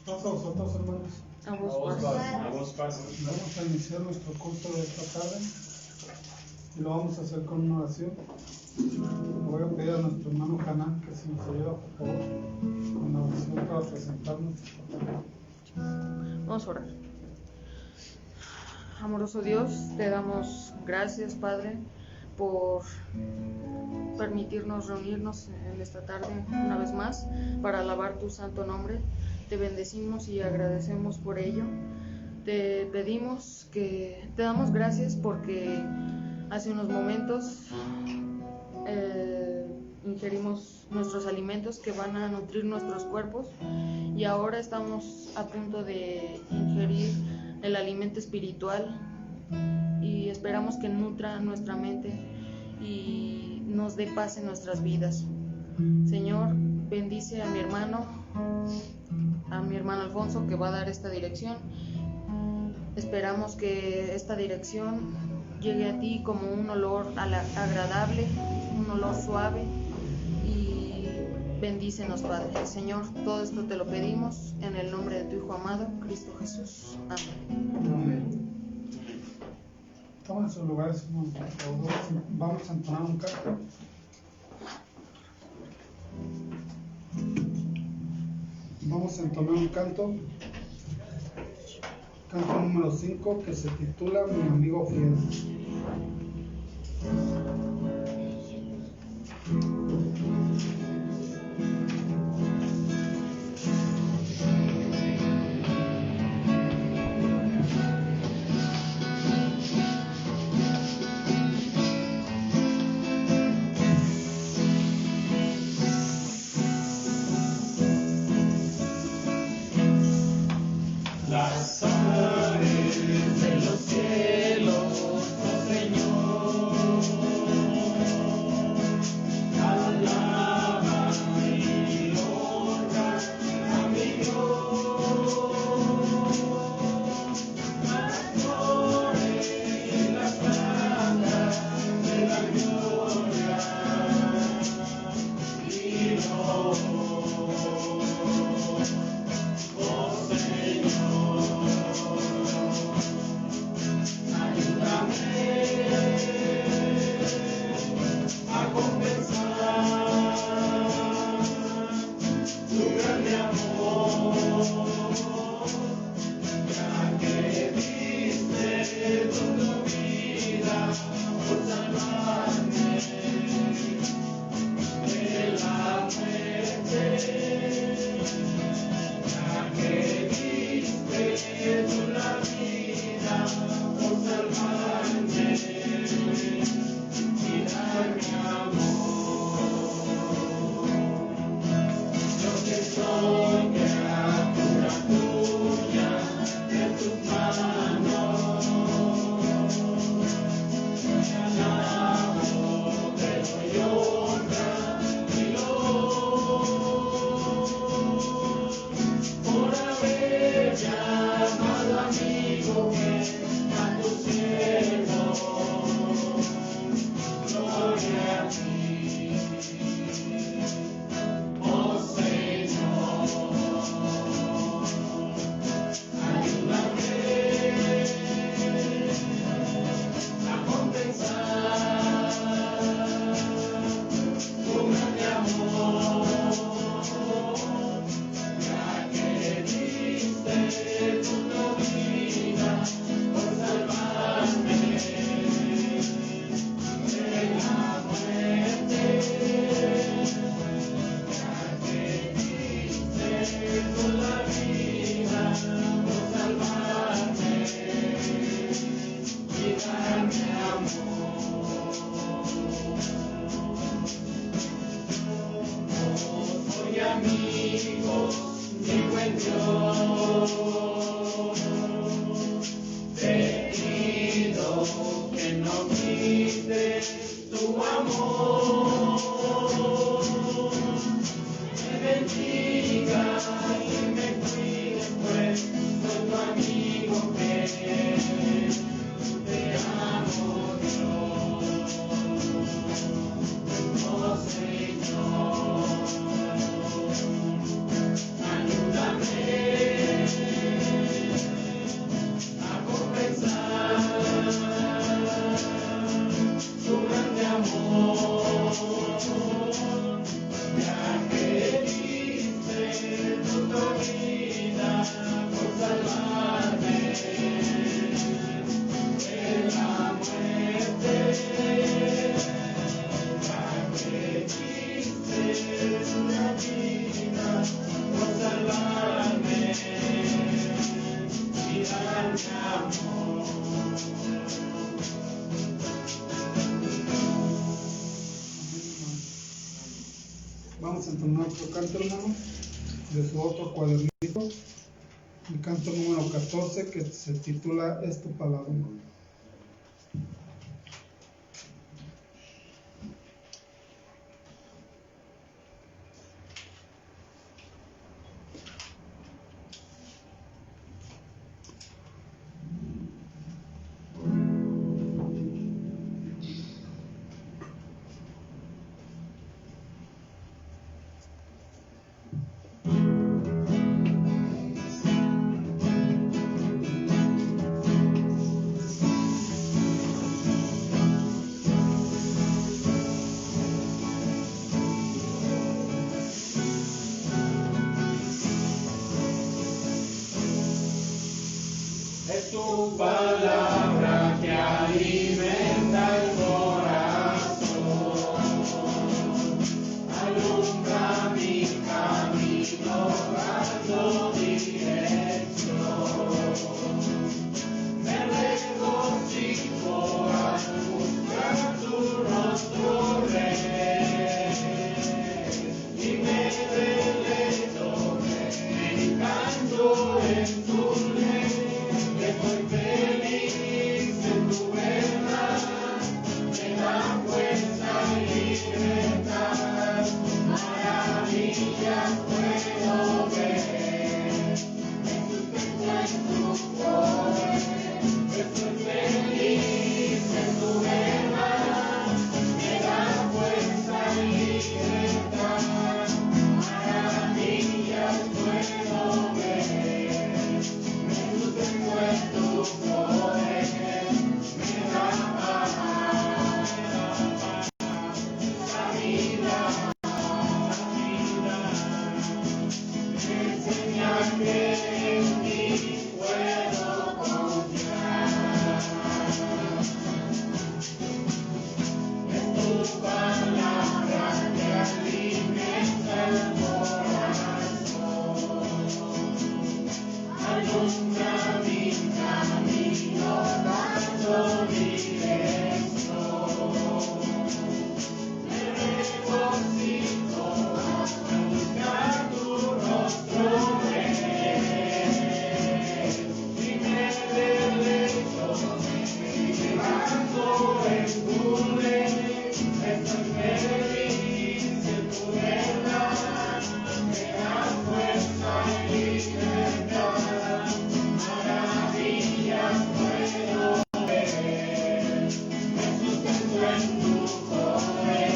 Todos a vosotros, hermanos. A vos paz. Vamos a iniciar nuestro culto de esta tarde y lo vamos a hacer con una oración. Le voy a pedir a nuestro hermano Hanan que se nos ayude, por favor, con la oración para presentarnos. Vamos a orar. Amoroso Dios, te damos gracias, Padre, por permitirnos reunirnos en esta tarde una vez más para alabar tu santo nombre. Te bendecimos y agradecemos por ello. Te pedimos que te damos gracias porque hace unos momentos ingerimos nuestros alimentos que van a nutrir nuestros cuerpos y ahora estamos a punto de ingerir el alimento espiritual y esperamos que nutra nuestra mente y nos dé paz en nuestras vidas. Señor, bendice a mi hermano Alfonso, que va a dar esta dirección. Esperamos que esta dirección llegue a ti como un olor agradable, un olor suave, y bendícenos, Padre. Señor, todo esto te lo pedimos en el nombre de tu Hijo amado, Cristo Jesús. Amén. Tomen sus lugares, hermanos, por favor. Vamos a entonar un canto. Vamos a entonar un canto número 5, que se titula Mi amigo fiel. Las aves de los cielos, oh Señor, alaban y honran a mi Dios. Las flores y las plantas de la gloria y los bendiga y Vamos a entonar otro canto, hermano, de su otro cuadernito, el canto número 14, que se titula Es tu palabra. Es tu palabra que alimenta el corazón, alumbra mi camino, dando dirección. Me regocijo al buscar tu rostro, Rey, y me deleito meditando en tu ley. Estoy feliz en tu verdad, me da fuerza y libertad, maravillas puedo ver, me sustento en tu poder. Estoy feliz en tu verdad, me da fuerza y libertad, maravillas puedo ver. En tu poder me da paz, la vida, me enseña que en ti puedo confiar. Es tu palabra que alimenta el corazón, alumbra mi camino, dando dirección. Me regocijo al buscar tu rostro, Rey, y me deleito meditando en tu ley. Estoy feliz en tu verdad, me da fuerza y libertad, maravillas puedo ver, me sustento en tu poder.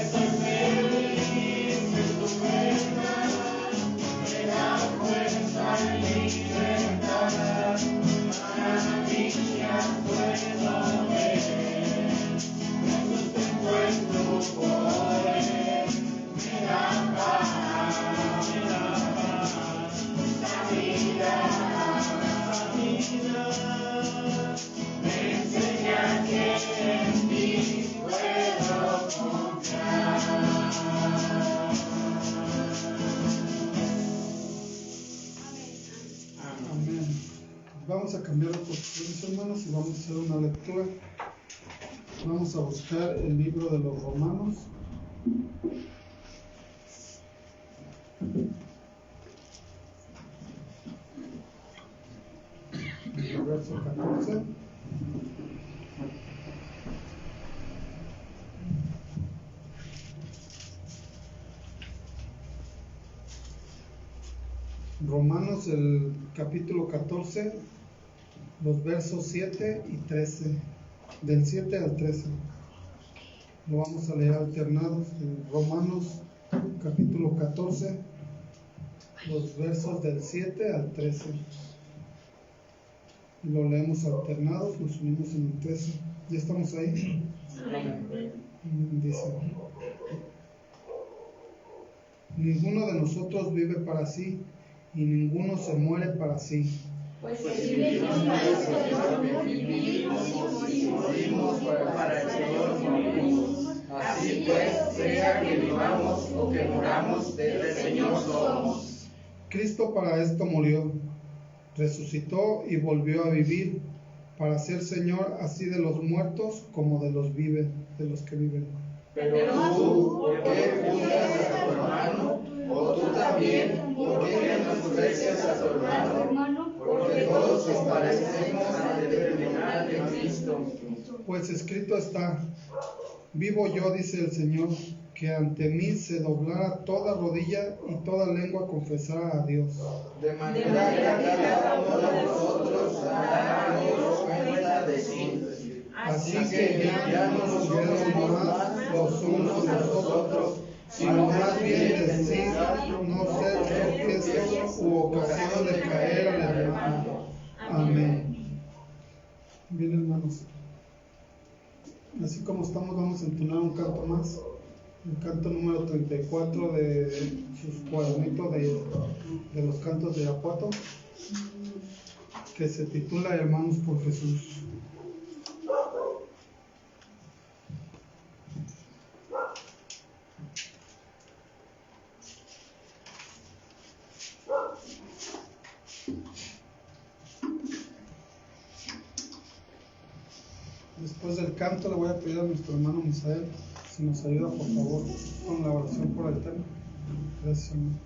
Estoy feliz en tu verdad, me da fuerza y libertad, maravillas puedo ver, me sustento en tu poder. Me da paz, la vida, me enseña que en ti puedo confiar. Amén. Vamos a cambiar de posiciones, hermanos, y vamos a hacer una lectura. Vamos a buscar el libro de los Romanos. El verso 14. Romanos, el capítulo 14, los versos 7 y 13, del 7 al 13. Lo vamos a leer alternados. Romanos, capítulo 14, los versos del 7 al 13. Lo leemos alternados, los unimos en el 13. ¿Ya estamos ahí? Dice: ninguno de nosotros vive para sí, y ninguno se muere para sí. Pues si vivimos para el Señor, vivimos y morimos para el Señor morimos. Así pues, sea que vivamos o que moramos, del Señor somos. Cristo para esto murió, resucitó y volvió a vivir para ser Señor así de los muertos como de los que viven. Pero tú, ¿por qué juzgas a tu hermano? O tú también, ¿por qué menosprecias a tu hermano? Porque todos nos parecemos ante el tribunal de Cristo. Pues escrito está: vivo yo, dice el Señor, que ante mí se doblara toda rodilla y toda lengua confesara a Dios. De manera que cada uno de nosotros dará a Dios cuenta de sí. Así que ya no nos juzguemos más los unos a los otros, sino más bien decir, no ser tropiezo u ocasión de caer al hermano. Amén. Bien, hermanos, así como estamos, vamos a entonar un canto más, el canto número 34 de sus cuadernitos de los cantos de Irapuato, que se titula Hermanos por Jesús. Después del canto le voy a pedir a nuestro hermano Misael si nos ayuda por favor con la oración por el tema. Gracias, hermano.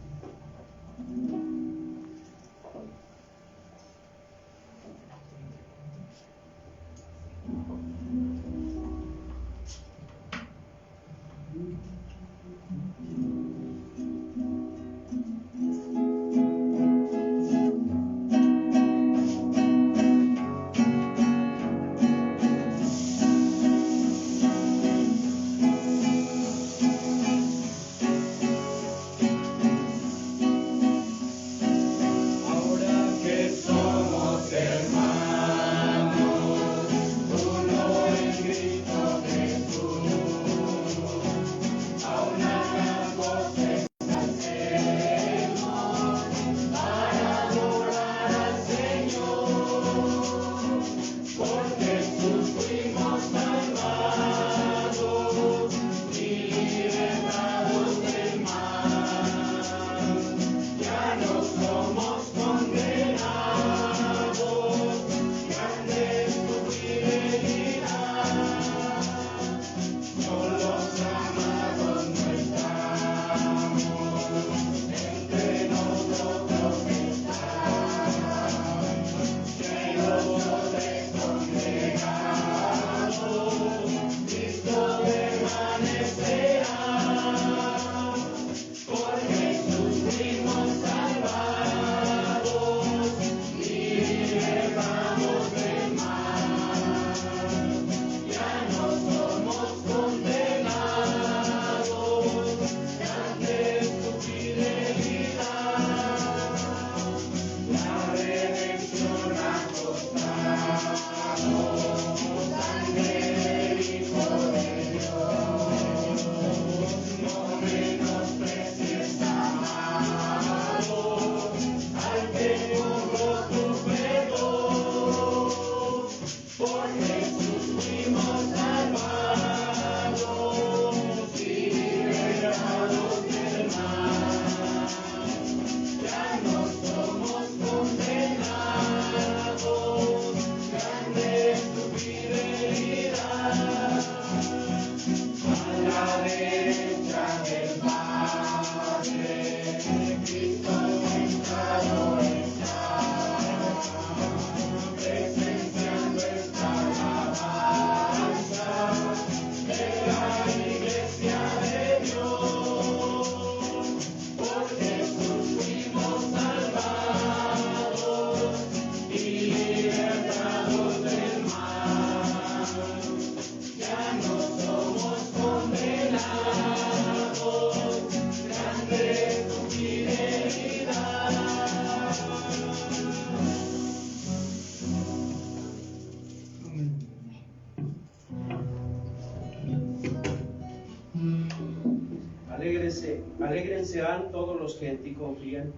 Alégrense todos los que en ti confían,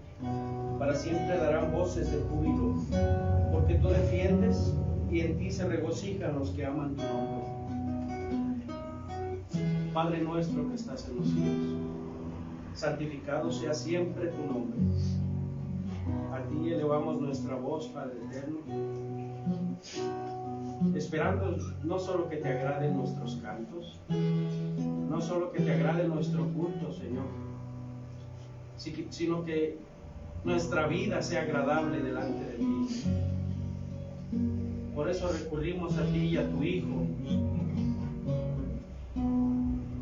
para siempre darán voces de júbilo, porque tú defiendes y en ti se regocijan los que aman tu nombre. Padre nuestro que estás en los cielos, santificado sea siempre tu nombre. A ti elevamos elevamos nuestra voz, Padre eterno, esperando no solo que te agraden nuestros cantos, no solo que te agrade nuestro culto, Señor, sino que nuestra vida sea agradable delante de ti. Por eso recurrimos a ti y a tu Hijo,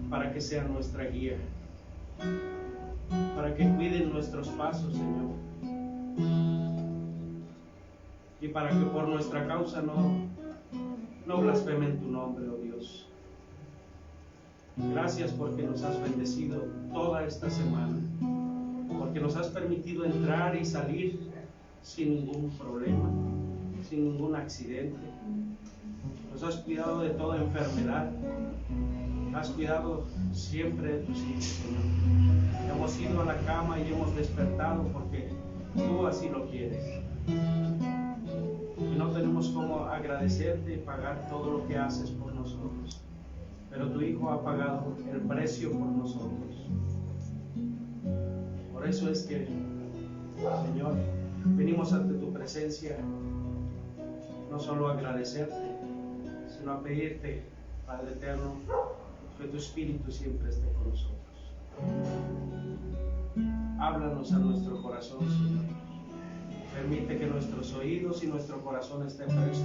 para que sea nuestra guía, para que cuiden nuestros pasos, Señor, y para que por nuestra causa no blasfemen tu nombre, oh Dios. Gracias porque nos has bendecido toda esta semana, porque nos has permitido entrar y salir sin ningún problema, sin ningún accidente. Nos has cuidado de toda enfermedad, has cuidado siempre de tus hijos, Señor. Hemos ido a la cama y hemos despertado porque tú así lo quieres. Y no tenemos cómo agradecerte y pagar todo lo que haces por nosotros, pero tu Hijo ha pagado el precio por nosotros. Por eso es que, Señor, venimos ante tu presencia no solo a agradecerte, sino a pedirte, Padre eterno, que tu Espíritu siempre esté con nosotros. Háblanos a nuestro corazón, Señor. Permite que nuestros oídos y nuestro corazón estén prestos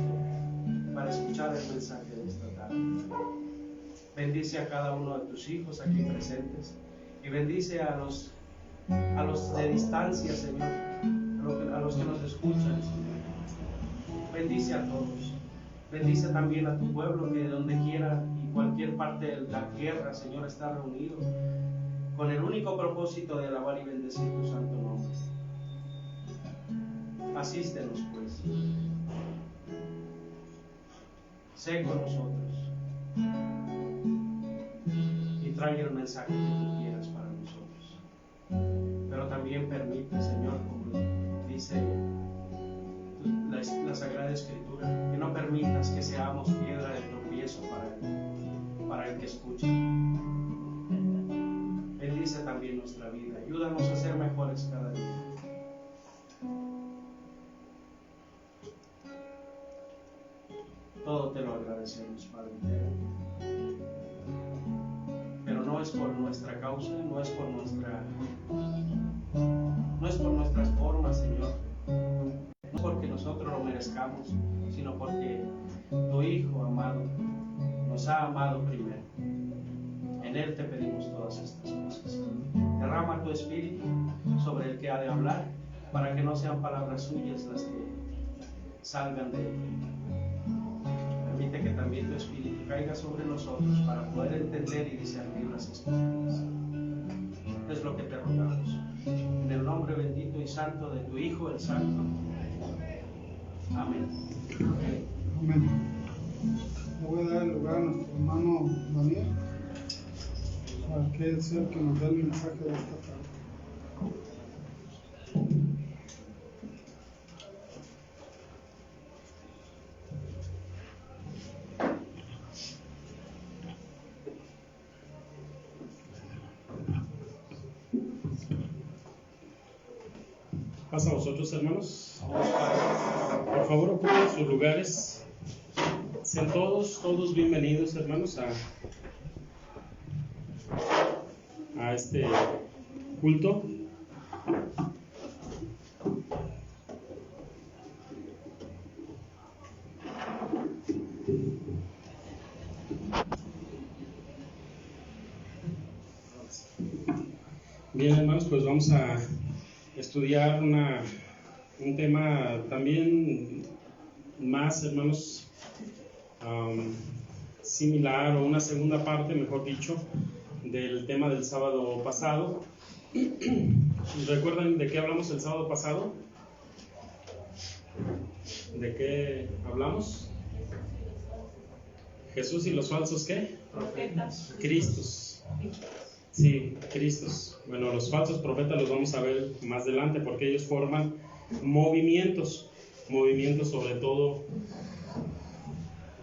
para escuchar el mensaje de esta tarde. Bendice a cada uno de tus hijos aquí presentes y bendice a los de distancia, Señor, a los que nos escuchan, Señor. Bendice a todos. Bendice también a tu pueblo, que de donde quiera y cualquier parte de la tierra, Señor, está reunido con el único propósito de alabar y bendecir tu santo nombre. Asístenos, pues. Sé con nosotros y trae el mensaje que tú quieras para nosotros. Pero también permite, Señor, como dice la Sagrada Escritura, que no permitas que seamos piedra de tropiezo para el que escucha. Bendice también nuestra vida. Ayúdanos a ser mejores cada día. Todo te lo agradecemos, Padre eterno. Pero no es por nuestra causa, no es por nuestras formas, Señor. No porque nosotros lo merezcamos, sino porque tu Hijo amado nos ha amado primero. En Él te pedimos todas estas cosas. Derrama tu Espíritu sobre el que ha de hablar, para que no sean palabras suyas las que salgan de Él. Permite que también tu Espíritu caiga sobre nosotros para poder entender y discernir las Escrituras. Es lo que te rogamos. En el nombre bendito y santo de tu Hijo, el Santo. Amén. Amén. Le voy a dar el lugar a nuestro hermano Daniel, para que él sea el que nos dé el mensaje de esta tarde. Pasa a vosotros, hermanos. Por favor, ocupen sus lugares. Sean todos bienvenidos, hermanos, a este culto. Bien, hermanos, pues vamos a estudiar un tema también más, hermanos, similar, o una segunda parte, mejor dicho, del tema del sábado pasado. ¿Recuerdan de qué hablamos el sábado pasado? ¿De qué hablamos? Jesús y los falsos, ¿qué? Profetas. Cristos. Sí, Cristos. Bueno, los falsos profetas los vamos a ver más adelante, porque ellos forman movimientos sobre todo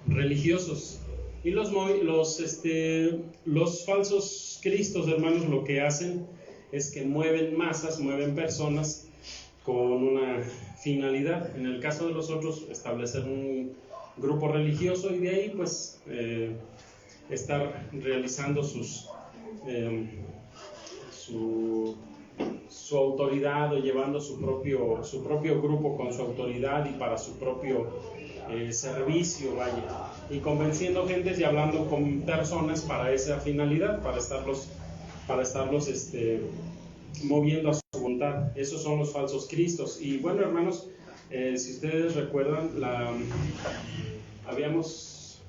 religiosos. Y los falsos Cristos, hermanos, lo que hacen es que mueven masas, mueven personas con una finalidad. En el caso de los otros, establecer un grupo religioso y de ahí pues estar realizando su autoridad o llevando su propio grupo con su autoridad y para su propio servicio, vaya, y convenciendo gentes y hablando con personas para esa finalidad, para estarlos moviendo a su voluntad. Esos son los falsos cristos. Y bueno, hermanos, si ustedes recuerdan, habíamos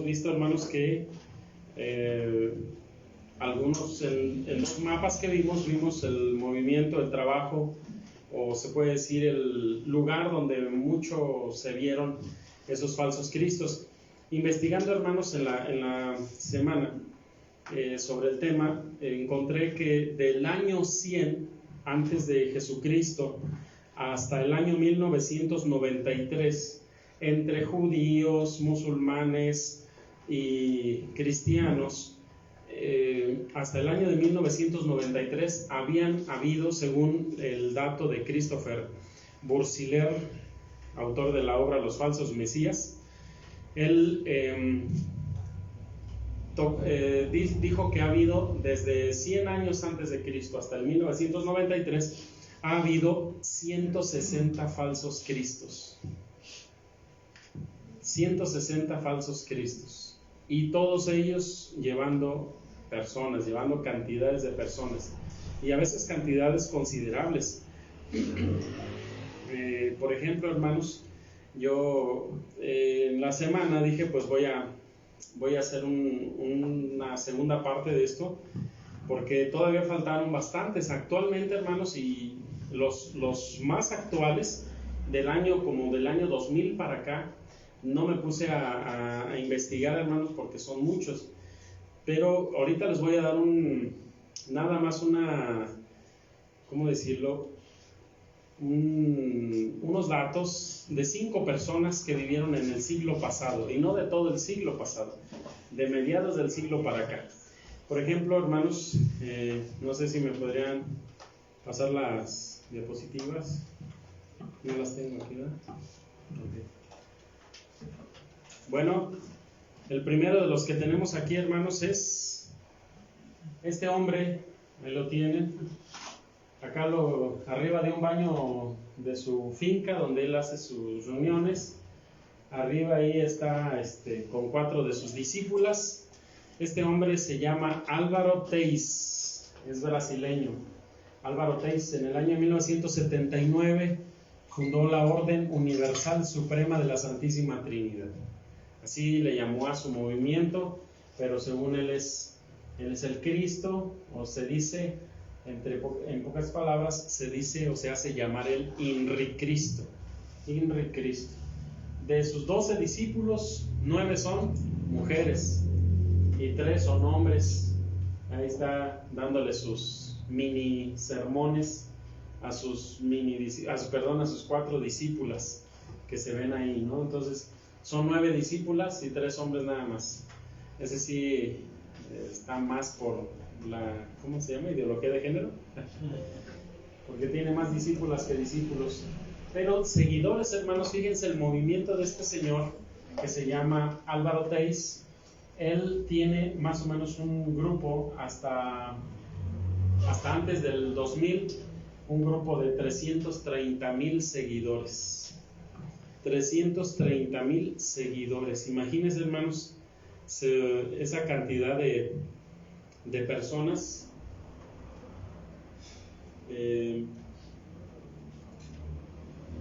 visto, hermanos, que algunos en los mapas que vimos el movimiento, el trabajo, o se puede decir el lugar donde mucho se vieron esos falsos cristos. Investigando, hermanos, en la semana sobre el tema, encontré que del año 100 antes de Jesucristo hasta el año 1993, entre judíos, musulmanes y cristianos, hasta el año de 1993 habían habido, según el dato de Christopher Bursiller, autor de la obra Los falsos mesías, él dijo que ha habido desde 100 años antes de Cristo hasta el 1993 ha habido 160 falsos cristos. 160 falsos cristos. Y todos ellos llevando personas, llevando cantidades de personas. Y a veces cantidades considerables. Por ejemplo, hermanos, yo en la semana dije, pues voy a hacer una segunda parte de esto, porque todavía faltaron bastantes. Actualmente, hermanos, y los más actuales del año 2000 para acá, no me puse a investigar, hermanos, porque son muchos. Pero ahorita les voy a dar ¿cómo decirlo? Unos datos de 5 personas que vivieron en el siglo pasado, y no de todo el siglo pasado, de mediados del siglo para acá. Por ejemplo, hermanos, no sé si me podrían pasar las diapositivas. No las tengo aquí, ¿verdad? Okay. Bueno, el primero de los que tenemos aquí, hermanos, es este hombre. Ahí lo tienen. Acá arriba de un baño de su finca donde él hace sus reuniones. Arriba ahí está con 4 de sus discípulas. Este hombre se llama Álvaro Teis, es brasileño. Álvaro Teis en el año 1979 fundó la Orden Universal Suprema de la Santísima Trinidad. Así le llamó a su movimiento, pero según él es el Cristo, o se dice, en pocas palabras, se dice o se hace llamar el INRI Cristo. INRI Cristo. De sus 12 discípulos, 9 son mujeres y 3 son hombres. Ahí está dándole sus mini sermones a sus 4 discípulas que se ven ahí, ¿no? Entonces, son 9 discípulas y 3 hombres nada más. Ese sí está más por la, ¿cómo se llama? Ideología de género. Porque tiene más discípulas que discípulos. Pero seguidores, hermanos, fíjense el movimiento de este señor que se llama Álvaro Teis. Él tiene más o menos un grupo hasta antes del 2000, un grupo de 330,000 seguidores. 330,000 seguidores. Imagínense, hermanos, esa cantidad de personas.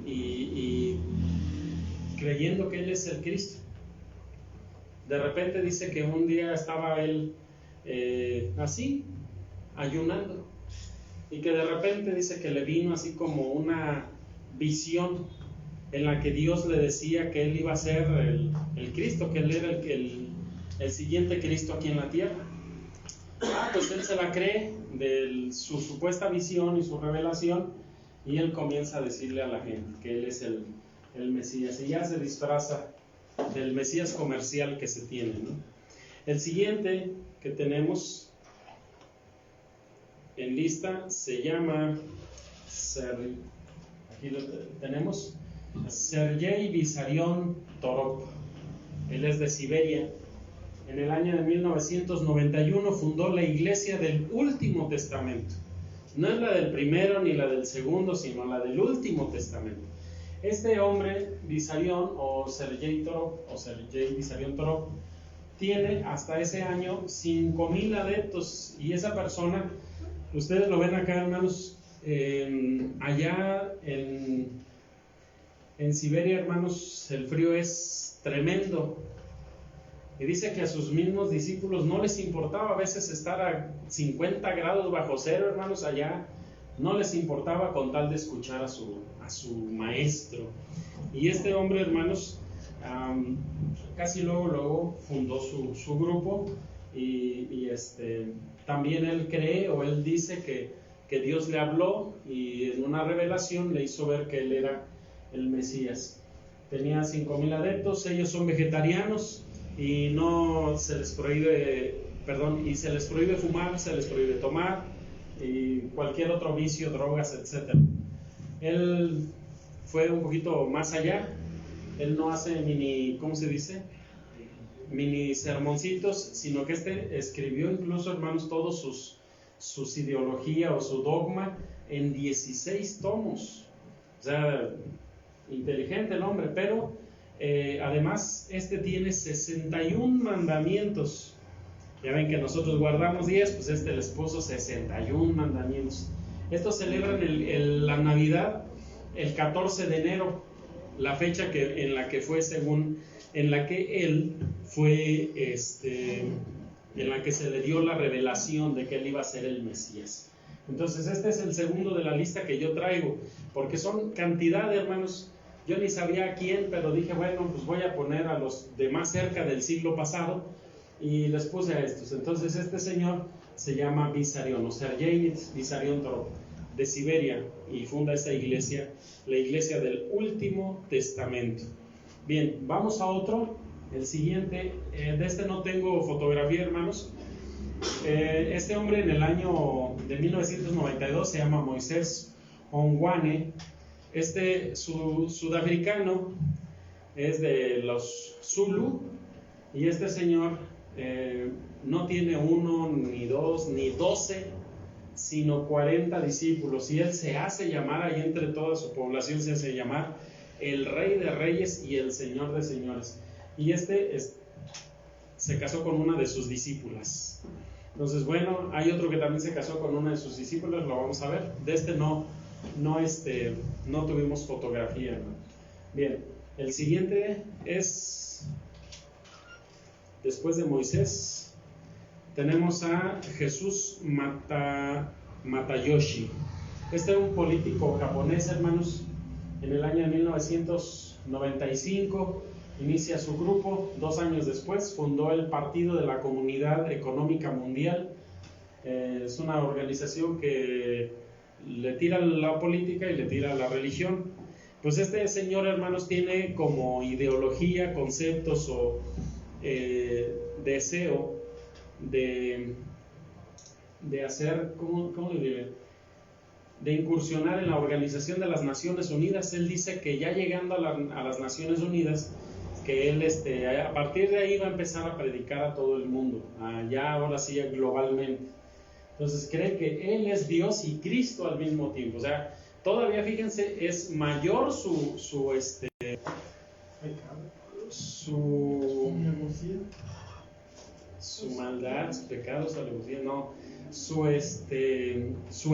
Y creyendo que Él es el Cristo. De repente dice que un día estaba Él así, ayunando, y que de repente dice que le vino así como una visión en la que Dios le decía que Él iba a ser el Cristo, que Él era el siguiente Cristo aquí en la tierra. Pues Él se la cree de su supuesta visión y su revelación, y Él comienza a decirle a la gente que Él es el Mesías, y ya se disfraza del Mesías comercial que se tiene, ¿no? El siguiente que tenemos en lista se llama aquí lo tenemos, Sergei Vissarion Torop. Él es de Siberia. En el año de 1991 fundó la Iglesia del Último Testamento. No es la del primero ni la del segundo, sino la del Último Testamento. Este hombre, Vissarion o Sergei Vissarion Torop, tiene hasta ese año 5,000 adeptos, y esa persona, ustedes lo ven acá, hermanos, allá en Siberia, hermanos, el frío es tremendo. Y dice que a sus mismos discípulos no les importaba a veces estar a 50 grados bajo cero, hermanos, allá. No les importaba con tal de escuchar a su maestro. Y este hombre, hermanos, casi luego fundó su grupo. Y también él cree, o él dice que Dios le habló y en una revelación le hizo ver que él era el Mesías. Tenía 5,000 adeptos, ellos son vegetarianos. Y se les prohíbe fumar, se les prohíbe tomar y cualquier otro vicio, drogas, etc. Él fue un poquito más allá. Él no hace mini sermoncitos, sino que escribió incluso, hermanos, todos sus ideología o su dogma en 16 tomos. O sea, inteligente el hombre, pero además tiene 61 mandamientos. Ya ven que nosotros guardamos 10, pues les puso 61 mandamientos. Estos celebran la Navidad el 14 de enero, la fecha en la que él fue, en la que se le dio la revelación de que él iba a ser el Mesías. Entonces este es el segundo de la lista que yo traigo, porque son cantidad de hermanos. Yo ni sabía a quién, pero dije, bueno, pues voy a poner a los de más cerca del siglo pasado, y les puse a estos. Entonces este señor se llama Vissarion, o Sergei Vissarion Torop, de Siberia, y funda esta iglesia, la Iglesia del Último Testamento. Bien, vamos a otro, el siguiente. De no tengo fotografía, hermanos. Este hombre en el año de 1992 se llama Moisés Ongwane. Sudafricano, es de los Zulu, y este señor no tiene 1, ni 2, ni 12, sino 40 discípulos, y él se hace llamar, ahí entre toda su población se hace llamar el Rey de Reyes y el Señor de Señores. Y se casó con una de sus discípulas. Entonces, bueno, hay otro que también se casó con una de sus discípulas, lo vamos a ver. De no tuvimos fotografía, ¿no? Bien, el siguiente es, después de Moisés, tenemos a Jesús Matayoshi. Este era un político japonés, hermanos. En el año de 1995 inicia su grupo. 2 años después fundó el Partido de la Comunidad Económica Mundial. Es una organización que le tira la política y le tira la religión. Pues este señor, hermanos, tiene como ideología, conceptos o deseo de hacer, ¿cómo le diré? De incursionar en la Organización de las Naciones Unidas. Él dice que ya llegando a las Naciones Unidas, que él a partir de ahí va a empezar a predicar a todo el mundo, ya ahora sí globalmente. Entonces cree que él es Dios y Cristo al mismo tiempo. O sea, todavía, fíjense, es mayor su maldad, su pecado, su alevosía, no, su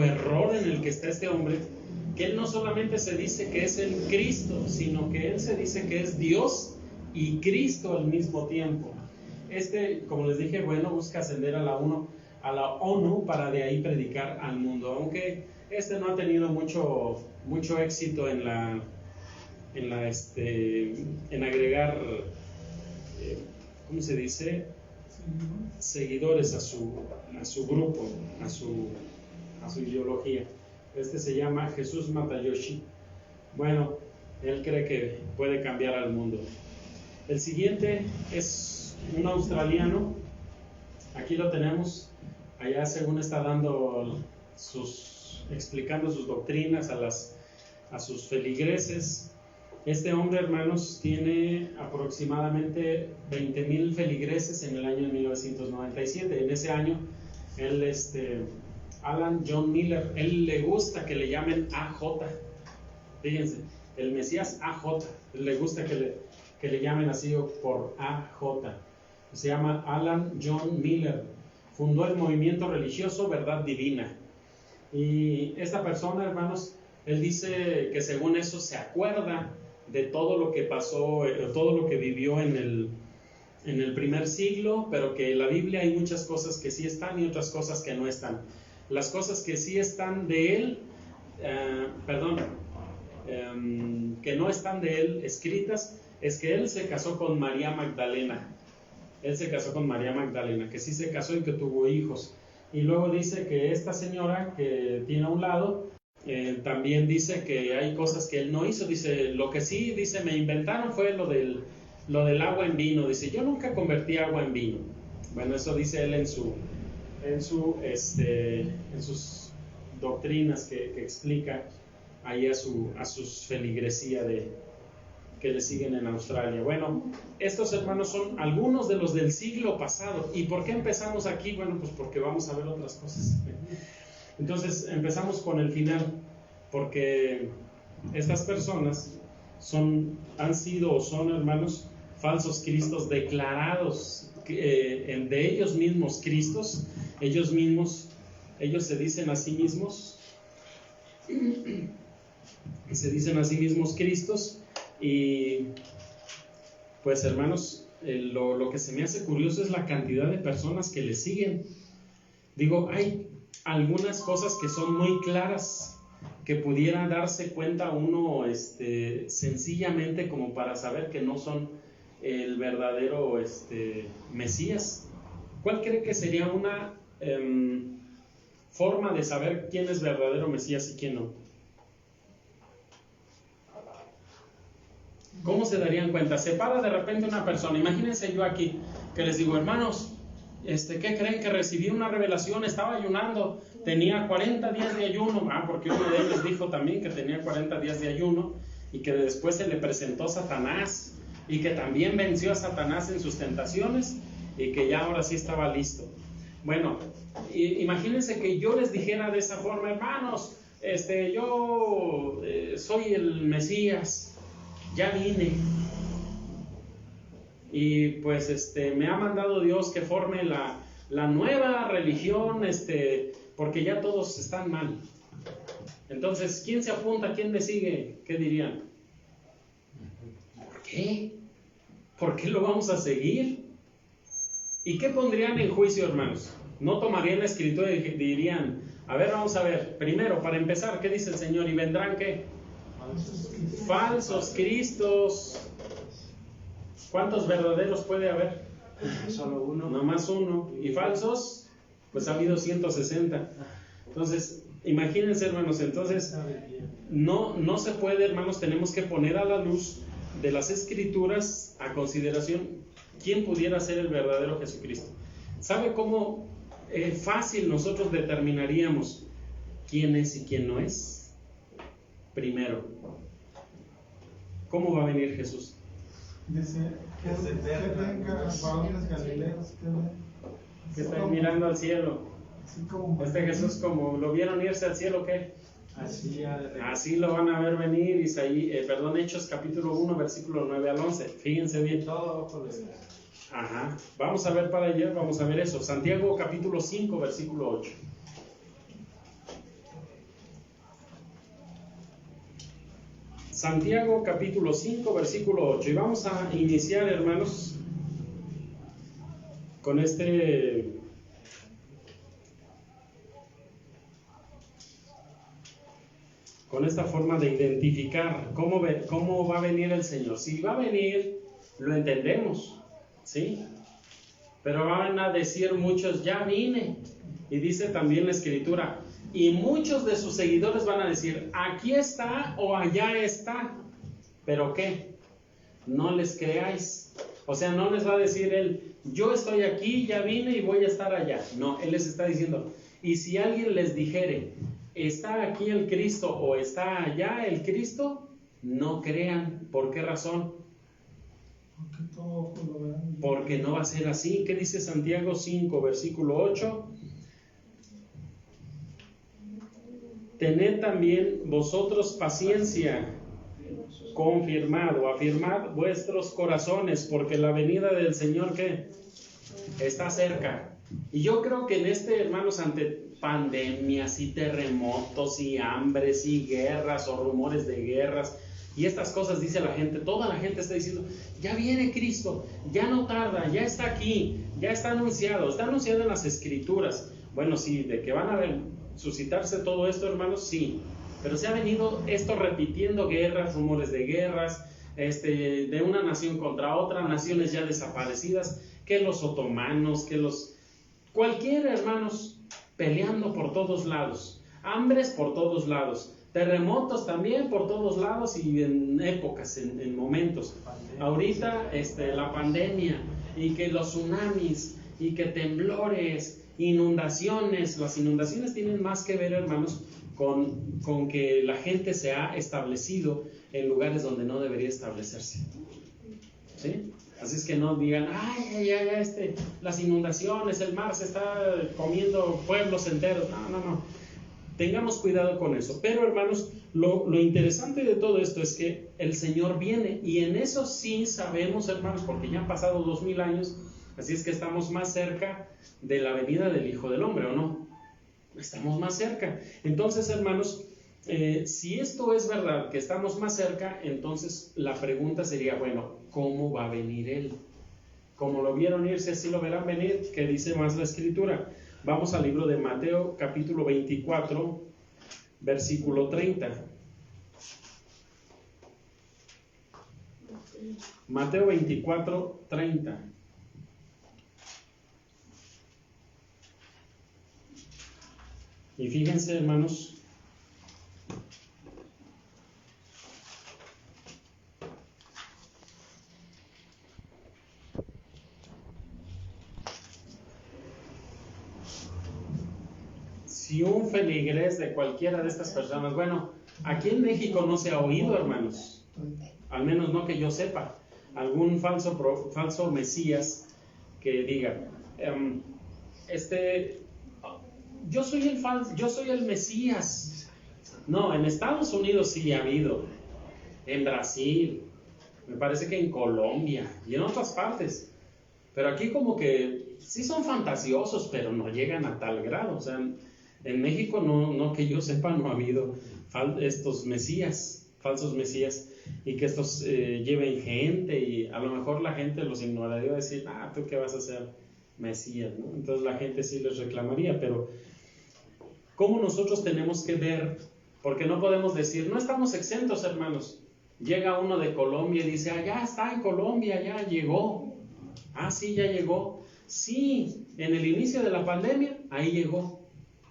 error en el que está este hombre, que él no solamente se dice que es el Cristo, sino que él se dice que es Dios y Cristo al mismo tiempo. Como les dije, bueno, busca ascender a la ONU para de ahí predicar al mundo, aunque no ha tenido mucho éxito en agregar, ¿cómo se dice? Seguidores a su grupo, a su ideología. Se llama Jesús Matayoshi. Bueno, él cree que puede cambiar al mundo. El siguiente es un australiano. Aquí lo tenemos. Allá, según está explicando sus doctrinas a a sus feligreses. Este hombre, hermanos, tiene aproximadamente 20,000 feligreses en el año 1997. En ese año, él, Alan John Miller, él le gusta que le llamen AJ. Fíjense, el Mesías AJ, le gusta que le llamen así por AJ. Se llama Alan John Miller. Fundó el movimiento religioso Verdad Divina. Y esta persona, hermanos, él dice que según eso se acuerda de todo lo que pasó, todo lo que vivió en el primer siglo, pero que en la Biblia hay muchas cosas que sí están y otras cosas que no están. Las cosas que sí están de él, que no están de él escritas, es que él se casó con María Magdalena. Él se casó con María Magdalena, que sí se casó y que tuvo hijos. Y luego dice que esta señora que tiene a un lado, también dice que hay cosas que él no hizo. Dice, lo que sí, dice, me inventaron fue lo del agua en vino. Dice, yo nunca convertí agua en vino. Bueno, eso dice él en sus doctrinas que explica ahí a sus feligresía que le siguen en Australia. Bueno, estos hermanos son algunos de los del siglo pasado. ¿Y por qué empezamos aquí? Bueno, pues porque vamos a ver otras cosas. Entonces empezamos con el final, porque estas personas han sido o son, hermanos, falsos cristos declarados, de ellos mismos cristos. Ellos se dicen a sí mismos cristos. Y pues, hermanos, lo que se me hace curioso es la cantidad de personas que le siguen. Digo, hay algunas cosas que son muy claras, que pudiera darse cuenta uno sencillamente, como para saber que no son el verdadero Mesías. ¿Cuál cree que sería una forma de saber quién es verdadero Mesías y quién no? ¿Cómo se darían cuenta? Se para de repente una persona. Imagínense yo aquí, que les digo, hermanos, ¿qué creen? Que recibí una revelación, estaba ayunando, tenía 40 días de ayuno. Porque uno de ellos dijo también que tenía 40 días de ayuno y que después se le presentó Satanás y que también venció a Satanás en sus tentaciones y que ya ahora sí estaba listo. Bueno, imagínense que yo les dijera de esa forma, hermanos, yo soy el Mesías, ya vine. Y pues me ha mandado Dios que forme la nueva religión, porque ya todos están mal. Entonces, ¿quién se apunta? ¿Quién me sigue? ¿Qué dirían? ¿Por qué? ¿Por qué lo vamos a seguir? ¿Y qué pondrían en juicio, hermanos? No tomarían la escritura y dirían, a ver, vamos a ver, primero, para empezar, ¿qué dice el Señor? ¿Y vendrán qué? Falsos cristos. ¿Cuántos verdaderos puede haber? Solo uno. Nomás uno. ¿Y falsos? Pues ha habido 160. Entonces, imagínense, hermanos, entonces no se puede, hermanos, tenemos que poner a la luz de las escrituras a consideración quién pudiera ser el verdadero Jesucristo. ¿Sabe cómo fácil nosotros determinaríamos quién es y quién no es? Primero, ¿cómo va a venir Jesús? Dice que venga varones galileos que están mirando al cielo. Jesús, como lo vieron irse al cielo, ¿qué? Así lo van a ver venir. Hechos capítulo 1 versículo 9 al 11. Fíjense bien. Ajá. Vamos a ver para allá, vamos a ver eso. Santiago capítulo 5 versículo 8. Santiago capítulo 5 versículo 8. Y vamos a iniciar, hermanos, con esta forma de identificar cómo va a venir el Señor. Si va a venir, lo entendemos, ¿sí? Pero van a decir muchos, ya vine. Y dice también la Escritura, y muchos de sus seguidores van a decir, aquí está o allá está. ¿Pero qué? No les creáis. O sea, no les va a decir él, yo estoy aquí, ya vine y voy a estar allá. No, él les está diciendo, y si alguien les dijere, ¿está aquí el Cristo o está allá el Cristo? No crean. ¿Por qué razón? Porque todo ojo lo verán. Porque no va a ser así. ¿Qué dice Santiago 5, versículo 8? Tened también vosotros paciencia, confirmad o afirmad vuestros corazones, porque la venida del Señor, ¿qué? Está cerca. Y yo creo que en hermanos, ante pandemias y terremotos y hambres y guerras o rumores de guerras y estas cosas, dice la gente, toda la gente está diciendo, ya viene Cristo, ya no tarda, ya está aquí, ya está anunciado en las Escrituras. Bueno, sí, de que van a suscitarse todo esto, hermanos, sí, pero se ha venido esto repitiendo guerras, rumores de guerras, de una nación contra otra, naciones ya desaparecidas, que los otomanos, que cualquier, hermanos, peleando por todos lados, hambres por todos lados, terremotos también por todos lados y en épocas, en momentos. Ahorita la pandemia y que los tsunamis y que temblores, inundaciones. Las inundaciones tienen más que ver, hermanos, con que la gente se ha establecido en lugares donde no debería establecerse. ¿Sí? Así es que no digan, ay, las inundaciones, el mar se está comiendo pueblos enteros. No. Tengamos cuidado con eso. Pero, hermanos, lo interesante de todo esto es que el Señor viene, y en eso sí sabemos, hermanos, porque ya han pasado 2000 años, así es que estamos más cerca de la venida del Hijo del Hombre, ¿o no? Estamos más cerca. Entonces, hermanos, si esto es verdad, que estamos más cerca, entonces la pregunta sería, bueno, ¿cómo va a venir Él? Como lo vieron irse, así lo verán venir. ¿Qué dice más la Escritura? Vamos al libro de Mateo, capítulo 24, versículo 30. Mateo 24, 30. Y fíjense, hermanos, si un feligrés de cualquiera de estas personas, bueno, aquí en México no se ha oído, hermanos, al menos no que yo sepa, algún falso mesías que diga, yo soy el Mesías. No, en Estados Unidos sí ha habido, en Brasil, me parece que en Colombia y en otras partes, pero aquí como que sí son fantasiosos, pero no llegan a tal grado. O sea, en México no que yo sepa, no ha habido estos mesías, falsos mesías, y que estos lleven gente, y a lo mejor la gente los ignoraría, decir, ¿tú qué vas a hacer, mesías? ¿No? Entonces la gente sí les reclamaría. Pero ¿cómo nosotros tenemos que ver? Porque no podemos decir, no estamos exentos, hermanos. Llega uno de Colombia y dice, ya está en Colombia, ya llegó. Sí, ya llegó. Sí, en el inicio de la pandemia, ahí llegó.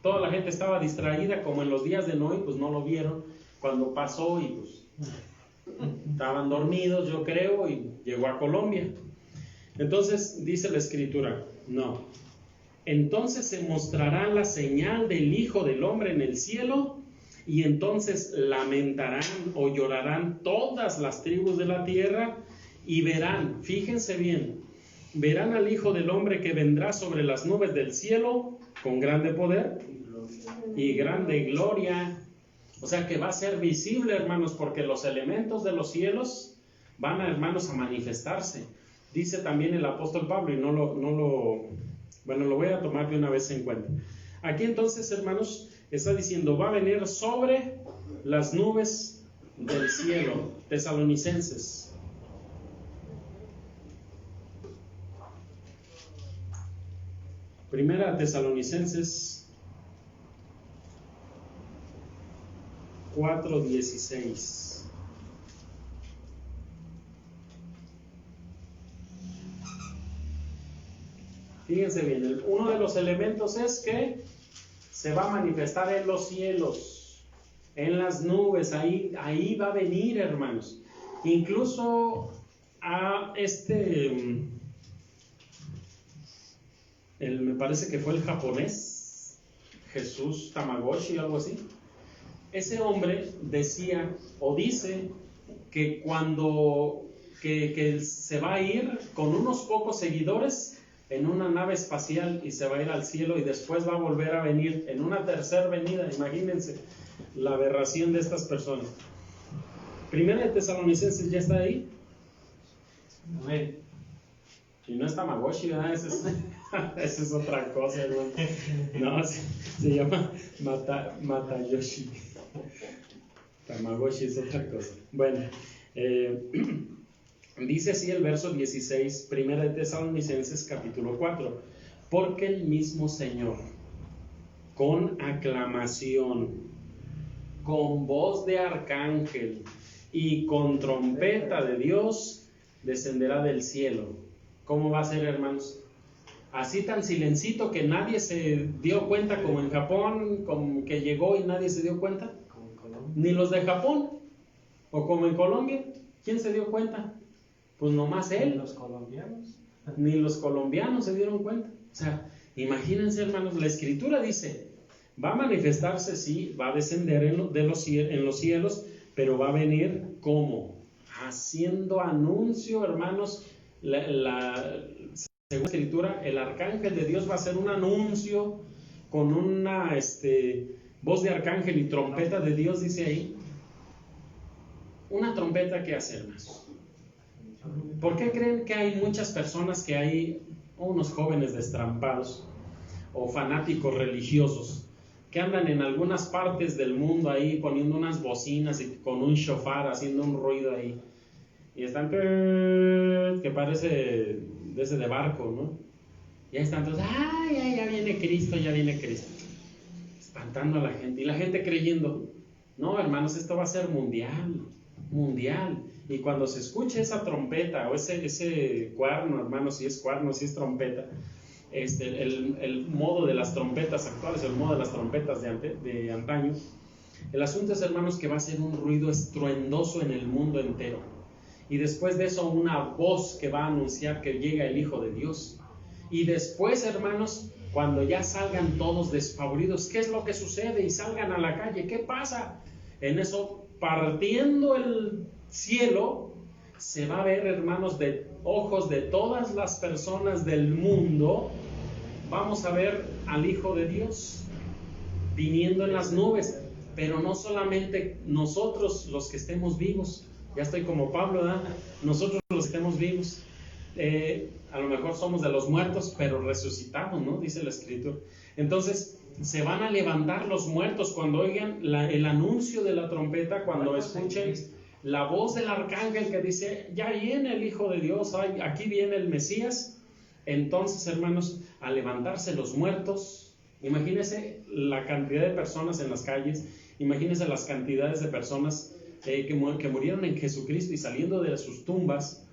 Toda la gente estaba distraída, como en los días de Noé, pues no lo vieron cuando pasó, y pues estaban dormidos, yo creo, y llegó a Colombia. Entonces dice la Escritura, no. Entonces se mostrará la señal del Hijo del Hombre en el cielo, y entonces lamentarán o llorarán todas las tribus de la tierra, y verán, fíjense bien, verán al Hijo del Hombre que vendrá sobre las nubes del cielo con grande poder y grande gloria. O sea que va a ser visible, hermanos, porque los elementos de los cielos van, hermanos, a manifestarse. Dice también el apóstol Pablo, y bueno, lo voy a tomar de una vez en cuenta. Aquí entonces, hermanos, está diciendo, va a venir sobre las nubes del cielo. Tesalonicenses. Primera Tesalonicenses 4:16. Fíjense bien, uno de los elementos es que se va a manifestar en los cielos, en las nubes, ahí va a venir, hermanos. Incluso a me parece que fue el japonés, Jesús Tamagotchi, algo así. ese hombre decía o dice que cuando que se va a ir con unos pocos seguidores en una nave espacial y se va a ir al cielo y después va a volver a venir en una tercera venida. Imagínense la aberración de estas personas. Primera de Tesalonicenses ya está ahí. Amén. Y no es Tamagotchi, ¿verdad? Esa es otra cosa, hermano. No, se llama Matayoshi. Tamagotchi es otra cosa. Bueno, dice así el verso 16, Primera de Tesalonicenses capítulo 4. Porque el mismo Señor, con aclamación, con voz de arcángel y con trompeta de Dios, descenderá del cielo. ¿Cómo va a ser, hermanos? Así tan silencito que nadie se dio cuenta, como en Japón, como que llegó y nadie se dio cuenta. Ni los de Japón, o como en Colombia, ¿quién se dio cuenta? Pues nomás él. Los colombianos. Ni los colombianos se dieron cuenta. O sea, imagínense, hermanos, la Escritura dice, va a manifestarse, sí, va a descender en los cielos, pero va a venir ¿cómo? Haciendo anuncio, hermanos. Según la Escritura, el arcángel de Dios va a hacer un anuncio con una voz de arcángel y trompeta de Dios, dice ahí. Una trompeta que hace, hermanos. ¿Por qué creen que hay muchas personas, que hay unos jóvenes destrampados o fanáticos religiosos que andan en algunas partes del mundo ahí poniendo unas bocinas y con un shofar haciendo un ruido ahí? Y están que parece de ese de barco, ¿no? Ya están todos, ¡ay, ya viene Cristo, ya viene Cristo! Espantando a la gente. Y la gente creyendo, no, hermanos, esto va a ser mundial. Y cuando se escuche esa trompeta o ese cuerno, hermanos, si es cuerno, si es trompeta, el modo de las trompetas actuales, el modo de las trompetas de antaño, el asunto es, hermanos, que va a ser un ruido estruendoso en el mundo entero. Y después de eso, una voz que va a anunciar que llega el Hijo de Dios. Y después, hermanos, cuando ya salgan todos despavoridos, ¿qué es lo que sucede? Y salgan a la calle, ¿qué pasa? En eso, partiendo el cielo, se va a ver, hermanos, de ojos de todas las personas del mundo, vamos a ver al Hijo de Dios viniendo en las nubes. Pero no solamente nosotros los que estemos vivos. Ya estoy como Pablo, ¿verdad? Nosotros los que estemos vivos, a lo mejor somos de los muertos, pero resucitamos, ¿no? Dice la Escritura. Entonces, se van a levantar los muertos cuando oigan el anuncio de la trompeta, cuando escuchen la voz del arcángel que dice, ya viene el Hijo de Dios, aquí viene el Mesías. Entonces, hermanos, a levantarse los muertos, imagínense la cantidad de personas en las calles, imagínense las cantidades de personas que murieron en Jesucristo y saliendo de sus tumbas,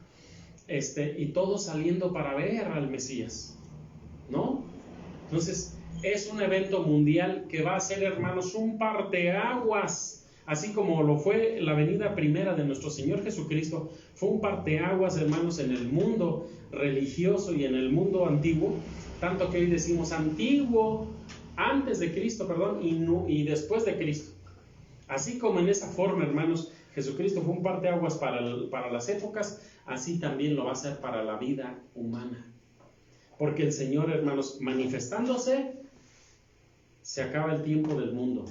y todos saliendo para ver al Mesías, ¿no? Entonces, es un evento mundial que va a ser, hermanos, un parteaguas, así como lo fue la venida primera de nuestro Señor Jesucristo. Fue un parteaguas, hermanos, en el mundo religioso y en el mundo antiguo, tanto que hoy decimos antiguo, antes de Cristo, perdón, y después de Cristo. Así como en esa forma, hermanos, Jesucristo fue un parteaguas para las épocas, así también lo va a ser para la vida humana. Porque el Señor, hermanos, manifestándose, se acaba el tiempo del mundo.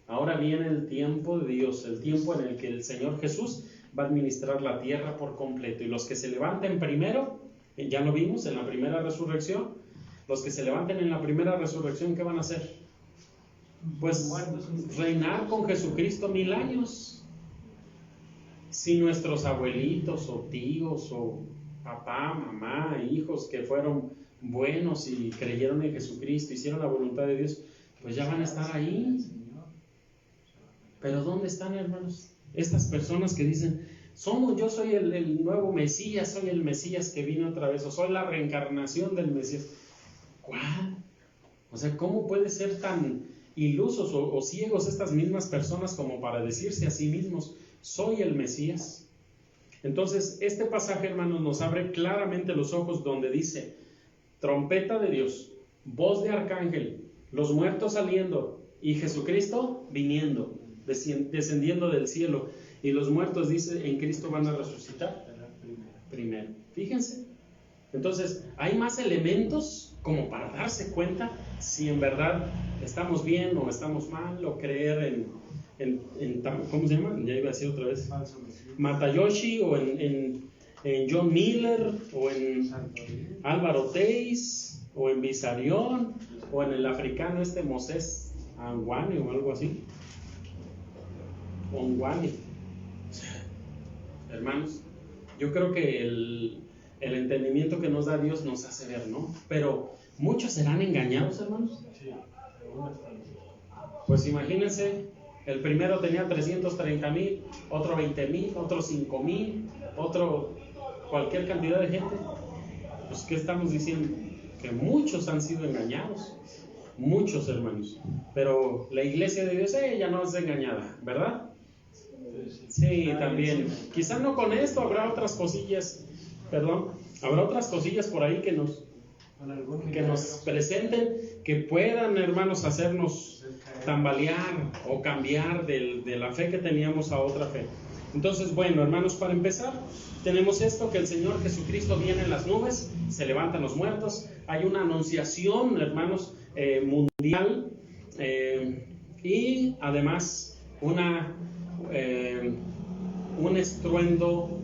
Ahora viene el tiempo de Dios, el tiempo en el que el Señor Jesús va a administrar la tierra por completo. Y los que se levanten primero, ya lo vimos en la primera resurrección, los que se levanten en la primera resurrección, ¿qué van a hacer? Pues reinar con Jesucristo 1000 años. Si nuestros abuelitos o tíos o papá, mamá, hijos que fueron buenos y creyeron en Jesucristo, hicieron la voluntad de Dios, pues ya van a estar ahí. Pero ¿dónde están, hermanos? Estas personas que dicen, yo soy el nuevo Mesías, soy el Mesías que vino otra vez, o soy la reencarnación del Mesías. ¿Cuál? O sea, ¿cómo puede ser tan ilusos o ciegos estas mismas personas como para decirse a sí mismos, soy el Mesías? Entonces, este pasaje, hermanos, nos abre claramente los ojos donde dice, trompeta de Dios, voz de arcángel, los muertos saliendo y Jesucristo viniendo. descendiendo del cielo. Y los muertos, dice, en Cristo van a resucitar primero. Fíjense. Entonces, hay más elementos como para darse cuenta si en verdad estamos bien o estamos mal, o creer en ¿cómo se llama? Ya iba a decir otra vez. Matayoshi, o en John Miller, o en Álvaro Teis, o en Vissarion, o en el africano Moses Anguane o algo así. Onguane. Hermanos, yo creo que el entendimiento que nos da Dios nos hace ver, ¿no? Pero muchos serán engañados, hermanos. Pues imagínense, el primero tenía 330,000, otro 20,000, otro 5,000, otro cualquier cantidad de gente. Pues ¿qué estamos diciendo? Que muchos han sido engañados, muchos, hermanos. Pero la iglesia de Dios, ella no es engañada, ¿verdad? Sí, también. Quizá no con esto, habrá otras cosillas, habrá otras cosillas por ahí que nos presenten, que puedan, hermanos, hacernos tambalear o cambiar de la fe que teníamos a otra fe. Entonces, bueno, hermanos, para empezar, tenemos esto, que el Señor Jesucristo viene en las nubes, se levantan los muertos, hay una anunciación, hermanos, mundial, y además un estruendo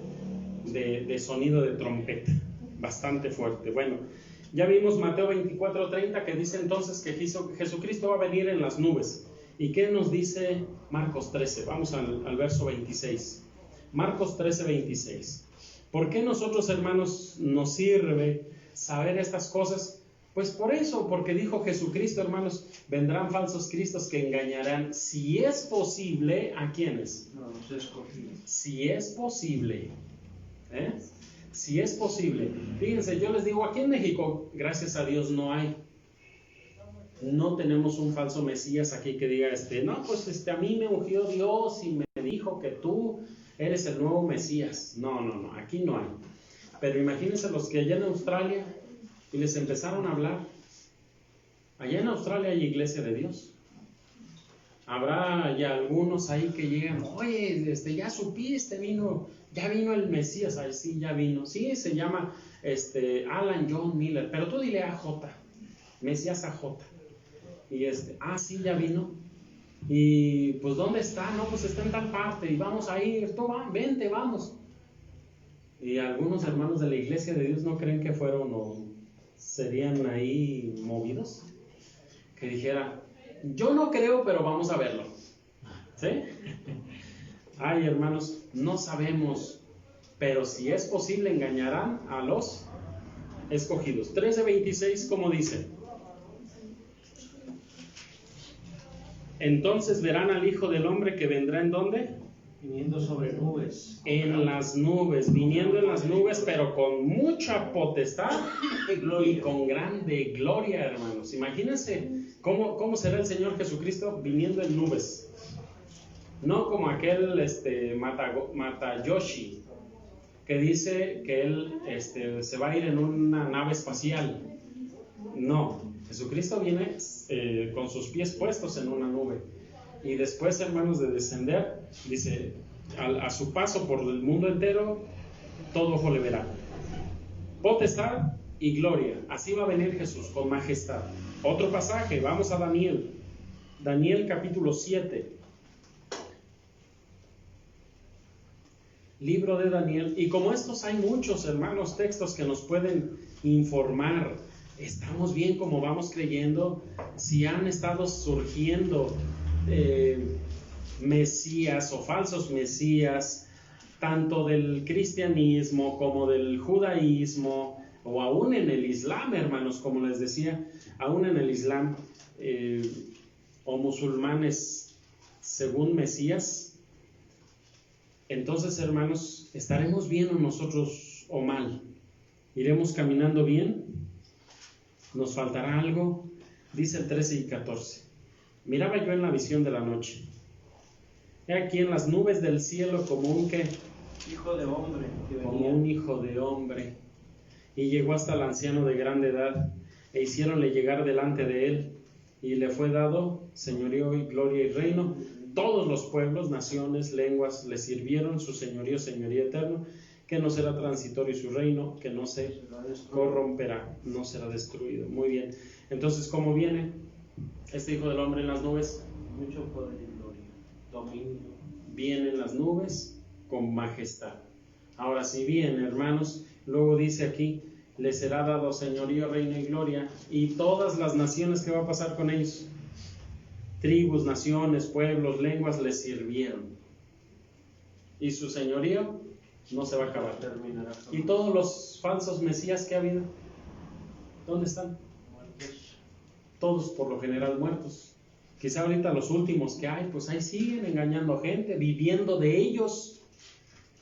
de sonido de trompeta bastante fuerte. Bueno, ya vimos Mateo 24:30, que dice entonces que Jesucristo va a venir en las nubes. ¿Y qué nos dice Marcos 13? Vamos al verso 26. Marcos 13:26. ¿Por qué nosotros, hermanos, nos sirve saber estas cosas? Pues por eso, porque dijo Jesucristo, hermanos, vendrán falsos cristos que engañarán, si es posible, ¿a quiénes? Si es posible, si es posible. Fíjense, yo les digo, aquí en México, gracias a Dios, no tenemos un falso Mesías aquí que diga, no, pues a mí me ungió Dios y me dijo que tú eres el nuevo Mesías. No, aquí no hay. Pero imagínense los que allá en Australia, y les empezaron a hablar. Allá en Australia hay iglesia de Dios. Habrá ya algunos ahí que llegan, oye, ya supiste, ya vino el Mesías. Ay, sí, ya vino. Sí, se llama Alan John Miller, pero tú dile AJ, Mesías AJ. Y sí, ya vino. Y pues ¿dónde está? No, pues está en tal parte y vamos a ir. Tú vente, vamos. Y algunos hermanos de la iglesia de Dios no creen que fueron o serían ahí movidos, que dijera, yo no creo, pero vamos a verlo. ¿Sí? Ay, hermanos, no sabemos, pero si es posible engañarán a los escogidos. 13:26, como dice, entonces verán al Hijo del Hombre que vendrá ¿en dónde? Viniendo sobre nubes. En las nubes, viniendo en las nubes, pero con mucha potestad y con grande gloria, hermanos. Imagínense cómo será el Señor Jesucristo viniendo en nubes. No como aquel Matayoshi, que dice que él se va a ir en una nave espacial. No, Jesucristo viene con sus pies puestos en una nube. Y después, hermanos, de descender, dice, a su paso por el mundo entero, todo ojo le verá. Potestad y gloria. Así va a venir Jesús, con majestad. Otro pasaje, vamos a Daniel. Daniel capítulo 7. Libro de Daniel. Y como estos hay muchos, hermanos, textos que nos pueden informar. ¿Estamos bien como vamos creyendo? Si han estado surgiendo mesías o falsos mesías, tanto del cristianismo como del judaísmo, o aún en el islam, hermanos, como les decía, aún en el islam, o musulmanes según mesías. Entonces, hermanos, ¿estaremos bien o nosotros o mal? ¿Iremos caminando bien? ¿Nos faltará algo? Dice el 13 y 14. Miraba yo en la visión de la noche. He aquí en las nubes del cielo como un ¿qué? Hijo de hombre. Como un hijo de hombre. Y llegó hasta el anciano de grande edad, e hiciéronle llegar delante de él, y le fue dado señorío y gloria y reino, todos los pueblos, naciones, lenguas le sirvieron. Su señorío eterno, que no será transitorio, y su reino que no se corromperá, no será destruido. Muy bien. Entonces, ¿cómo viene este Hijo del Hombre en las nubes? Mucho poder y gloria, dominio. Viene en las nubes con majestad. Ahora, si bien, hermanos, luego dice aquí, le será dado señorío, reino y gloria, y todas las naciones, ¿qué va a pasar con ellos? Tribus, naciones, pueblos, lenguas le sirvieron. Y su señorío no se va a acabar. Terminará. ¿Y todos los falsos mesías que ha habido? ¿Dónde están? Muertos. Todos por lo general muertos. Quizá ahorita los últimos que hay, pues ahí siguen engañando gente, viviendo de ellos,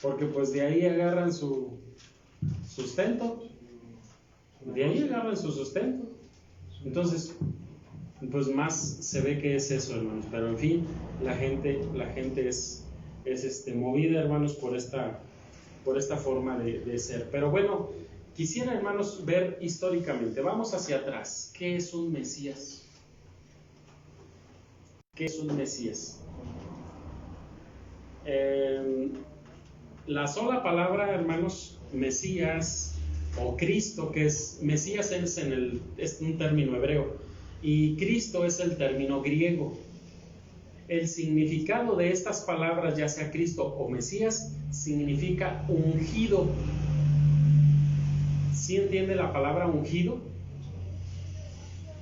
porque pues de ahí agarran su sustento. De ahí agarran su sustento. Entonces, pues más se ve que es eso, hermanos. Pero en fin, la gente es movida, hermanos, por esta forma de ser. Pero bueno, quisiera, hermanos, ver históricamente. Vamos hacia atrás. ¿Qué es un Mesías? ¿Qué es un Mesías? La sola palabra, hermanos, Mesías o Cristo, que es Mesías es un término hebreo y Cristo es el término griego. El significado de estas palabras, ya sea Cristo o Mesías, significa ungido. ¿Sí entiende la palabra ungido?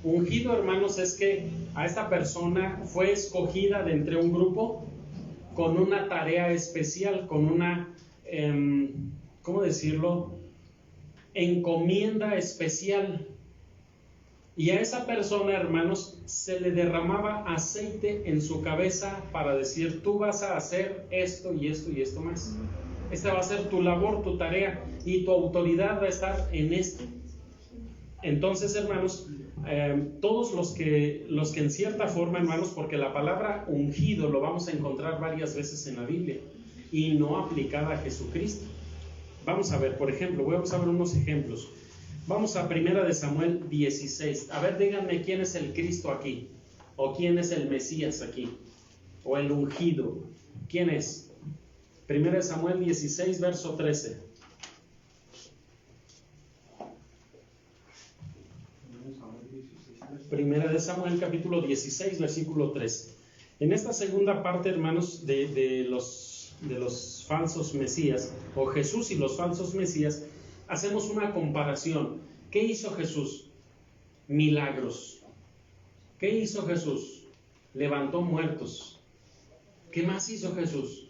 Ungido, hermanos, es que a esta persona fue escogida de entre un grupo con una tarea especial, con una, ¿cómo decirlo?, encomienda especial. Y a esa persona, hermanos, se le derramaba aceite en su cabeza para decir, tú vas a hacer esto y esto y esto más. Esta va a ser tu labor, tu tarea, y tu autoridad va a estar en esto. Entonces, hermanos, todos los que en cierta forma, hermanos, porque la palabra ungido lo vamos a encontrar varias veces en la Biblia y no aplicada a Jesucristo. Vamos a ver, por ejemplo, vamos a ver unos ejemplos. Vamos a 1 Samuel 16. A ver, díganme quién es el Cristo aquí, o quién es el Mesías aquí, o el ungido. ¿Quién es? 1 Samuel 16, verso 13. 1 Samuel capítulo 16, versículo 13. En esta segunda parte, hermanos, de los falsos mesías, o Jesús y los falsos mesías, hacemos una comparación. ¿Qué hizo Jesús? Milagros. ¿Qué hizo Jesús? Levantó muertos. ¿Qué más hizo Jesús?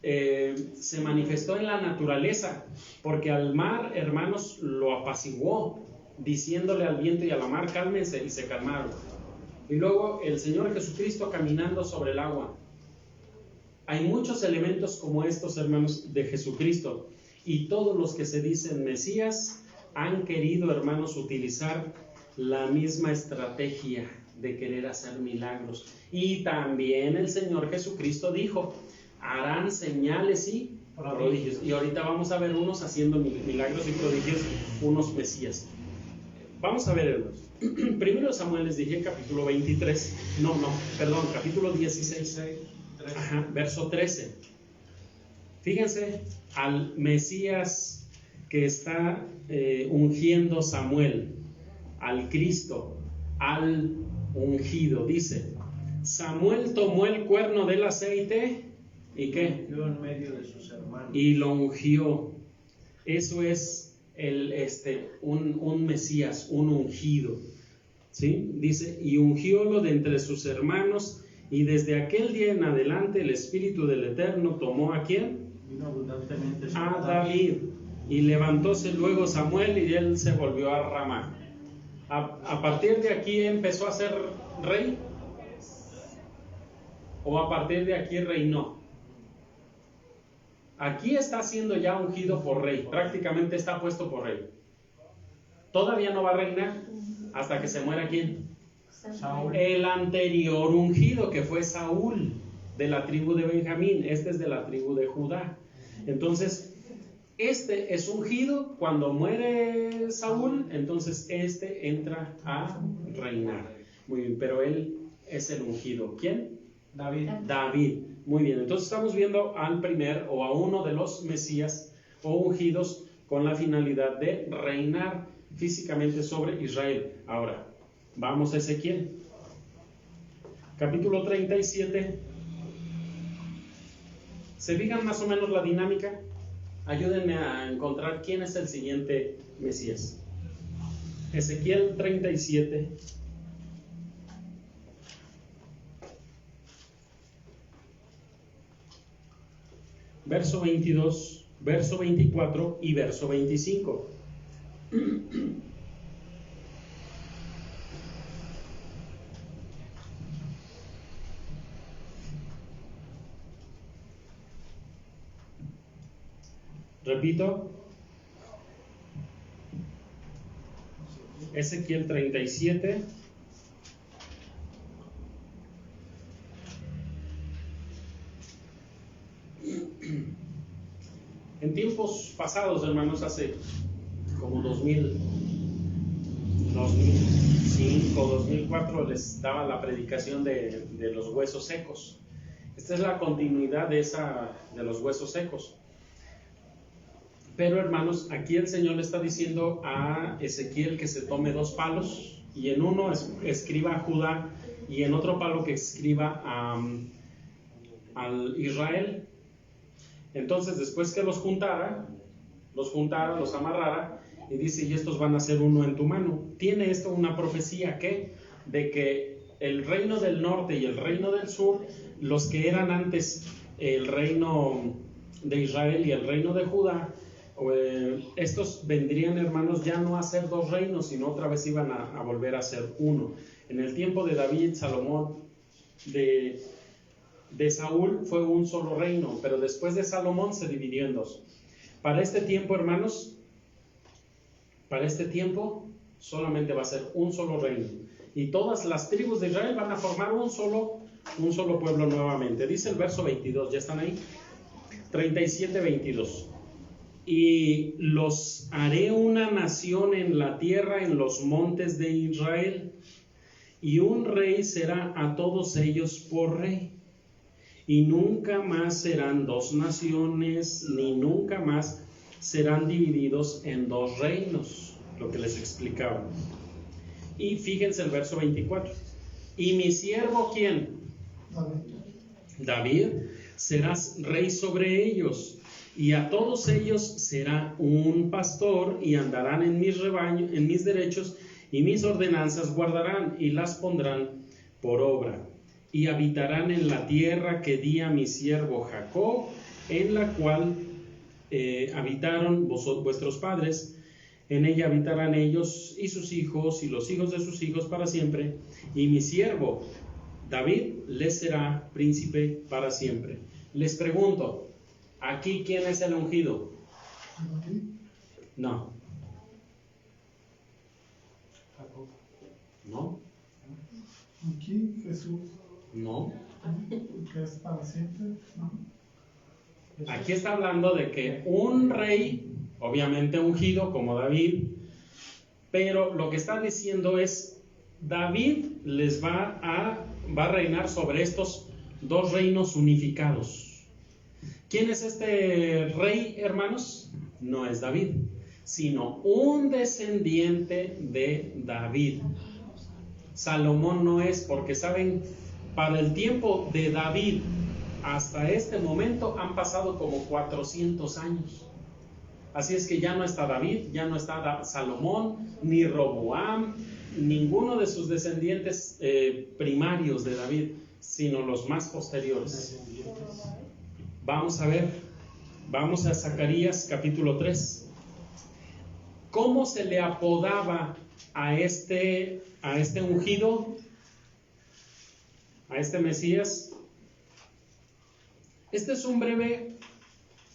Se manifestó en la naturaleza, porque al mar, hermanos, lo apaciguó, diciéndole al viento y a la mar, cálmense, y se calmaron. Y luego el Señor Jesucristo caminando sobre el agua. Hay muchos elementos como estos, hermanos, de Jesucristo, y todos los que se dicen Mesías han querido, hermanos, utilizar la misma estrategia de querer hacer milagros. Y también el Señor Jesucristo dijo, harán señales y prodigios. Y ahorita vamos a ver unos haciendo milagros y prodigios, unos Mesías. Vamos a ver, hermanos. Primero Samuel, les dije, capítulo 23, capítulo 16, verso 13. Fíjense al Mesías que está ungiendo Samuel, al Cristo, al ungido. Dice, Samuel tomó el cuerno del aceite y ¿qué? En medio de sus hermanos. Y lo ungió. Eso es un Mesías, un ungido, ¿sí? Dice, y ungiólo de entre sus hermanos, y desde aquel día en adelante el Espíritu del Eterno tomó ¿a quién? Vino abundantemente A David, y levantóse luego Samuel y él se volvió a Ramá. A partir de aquí empezó a ser rey, o a partir de aquí reinó. Aquí está siendo ya ungido por rey, prácticamente está puesto por rey. Todavía no va a reinar hasta que se muera ¿quién? Saúl. El anterior ungido, que fue Saúl, de la tribu de Benjamín. Este es de la tribu de Judá. Entonces, este es ungido. Cuando muere Saúl, entonces este entra a reinar. Muy bien, pero él es el ungido. ¿Quién? David. Muy bien, entonces estamos viendo al primer o a uno de los Mesías o ungidos con la finalidad de reinar físicamente sobre Israel. Ahora, vamos a Ezequiel. Capítulo 37. ¿Se fijan más o menos la dinámica? Ayúdenme a encontrar quién es el siguiente Mesías. Ezequiel 37. Verso 22, verso 24 y verso 25. Repito, Ezequiel 37, en tiempos pasados, hermanos, hace como 2005, 2004, les daba la predicación de los huesos secos. Esta es la continuidad de los huesos secos. Pero, hermanos, aquí el Señor le está diciendo a Ezequiel que se tome 2 palos y en uno escriba a Judá y en otro palo que escriba al Israel. Entonces, después que los juntara, los amarrara y dice, y estos van a ser uno en tu mano. Tiene esto una profecía de que el reino del norte y el reino del sur, los que eran antes el reino de Israel y el reino de Judá, estos vendrían, hermanos, ya no a ser 2 reinos, sino otra vez iban a volver a ser uno. En el tiempo de David, Salomón, de Saúl fue un solo reino, pero después de Salomón se dividió en 2. Para este tiempo, hermanos, solamente va a ser un solo reino. Y todas las tribus de Israel van a formar un solo pueblo nuevamente. Dice el verso 22, ¿ya están ahí? 37, 22. Y los haré una nación en la tierra, en los montes de Israel, y un rey será a todos ellos por rey. Y nunca más serán 2 naciones, ni nunca más serán divididos en 2 reinos, lo que les explicaba. Y fíjense el verso 24. Y mi siervo, ¿quién? David, serás rey sobre ellos. Y a todos ellos será un pastor, y andarán en mis rebaños, en mis derechos, y mis ordenanzas guardarán, y las pondrán por obra. Y habitarán en la tierra que di a mi siervo Jacob, en la cual habitaron vuestros padres. En ella habitarán ellos y sus hijos, y los hijos de sus hijos para siempre. Y mi siervo David les será príncipe para siempre. Les pregunto, ¿aquí quién es el ungido? No. ¿No? Aquí Jesús. No. Que es para siempre. No. Aquí está hablando de que un rey, obviamente ungido como David, pero lo que está diciendo es, David les va a reinar sobre estos 2 reinos unificados. ¿Quién es este rey, hermanos? No es David, sino un descendiente de David. Salomón no es, porque saben, para el tiempo de David hasta este momento han pasado como 400 años. Así es que ya no está David, ya no está Salomón, ni Roboam, ninguno de sus descendientes primarios de David, sino los más posteriores. Vamos a ver, vamos a Zacarías capítulo 3. ¿Cómo se le apodaba a este ungido, a este Mesías? Este es un breve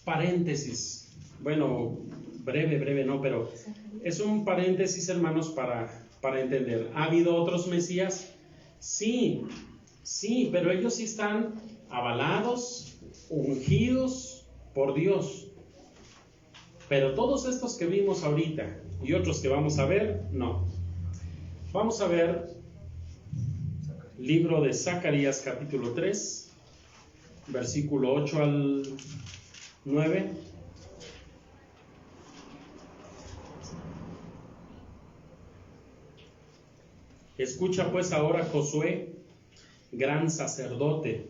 paréntesis. Bueno, breve no, pero es un paréntesis, hermanos, para entender. ¿Ha habido otros Mesías? Sí, pero ellos sí están avalados, ungidos por Dios. Pero todos estos que vimos ahorita y otros que vamos a ver, no. Vamos a ver libro de Zacarías capítulo 3, versículo 8 al 9. Escucha pues ahora, Josué, gran sacerdote,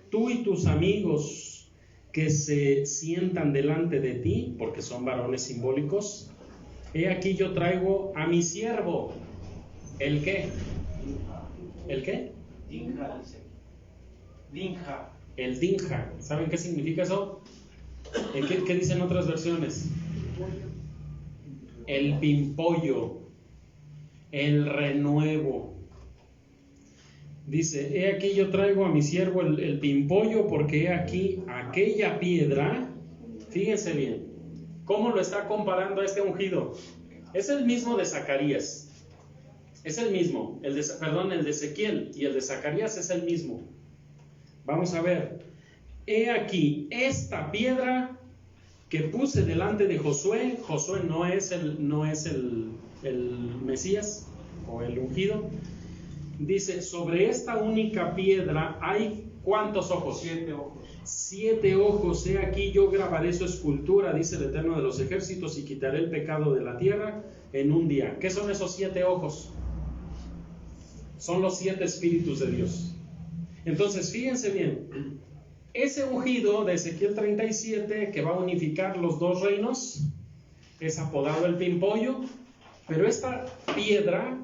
tú y tus amigos que se sientan delante de ti, porque son varones simbólicos. He aquí yo traigo a mi siervo. ¿El qué? ¿El qué? Dinja, dice. Dinja. El dinja. ¿Saben qué significa eso? ¿Qué dicen otras versiones? El pimpollo. El renuevo. Dice, he aquí yo traigo a mi siervo el pimpollo, porque he aquí aquella piedra. Fíjense bien, ¿cómo lo está comparando a este ungido? Es el mismo de Zacarías. Es el mismo, el de Ezequiel y el de Zacarías es el mismo. Vamos a ver. He aquí esta piedra que puse delante de Josué. Josué no es el Mesías o el ungido. Dice, sobre esta única piedra hay ¿cuántos ojos? 7 ojos. 7 ojos. He aquí yo grabaré su escultura, dice el Eterno de los ejércitos, y quitaré el pecado de la tierra en un día. ¿Qué son esos 7 ojos? Son los 7 espíritus de Dios. Entonces, fíjense bien, ese ungido de Ezequiel 37 que va a unificar los dos reinos es apodado el pimpollo, pero esta piedra,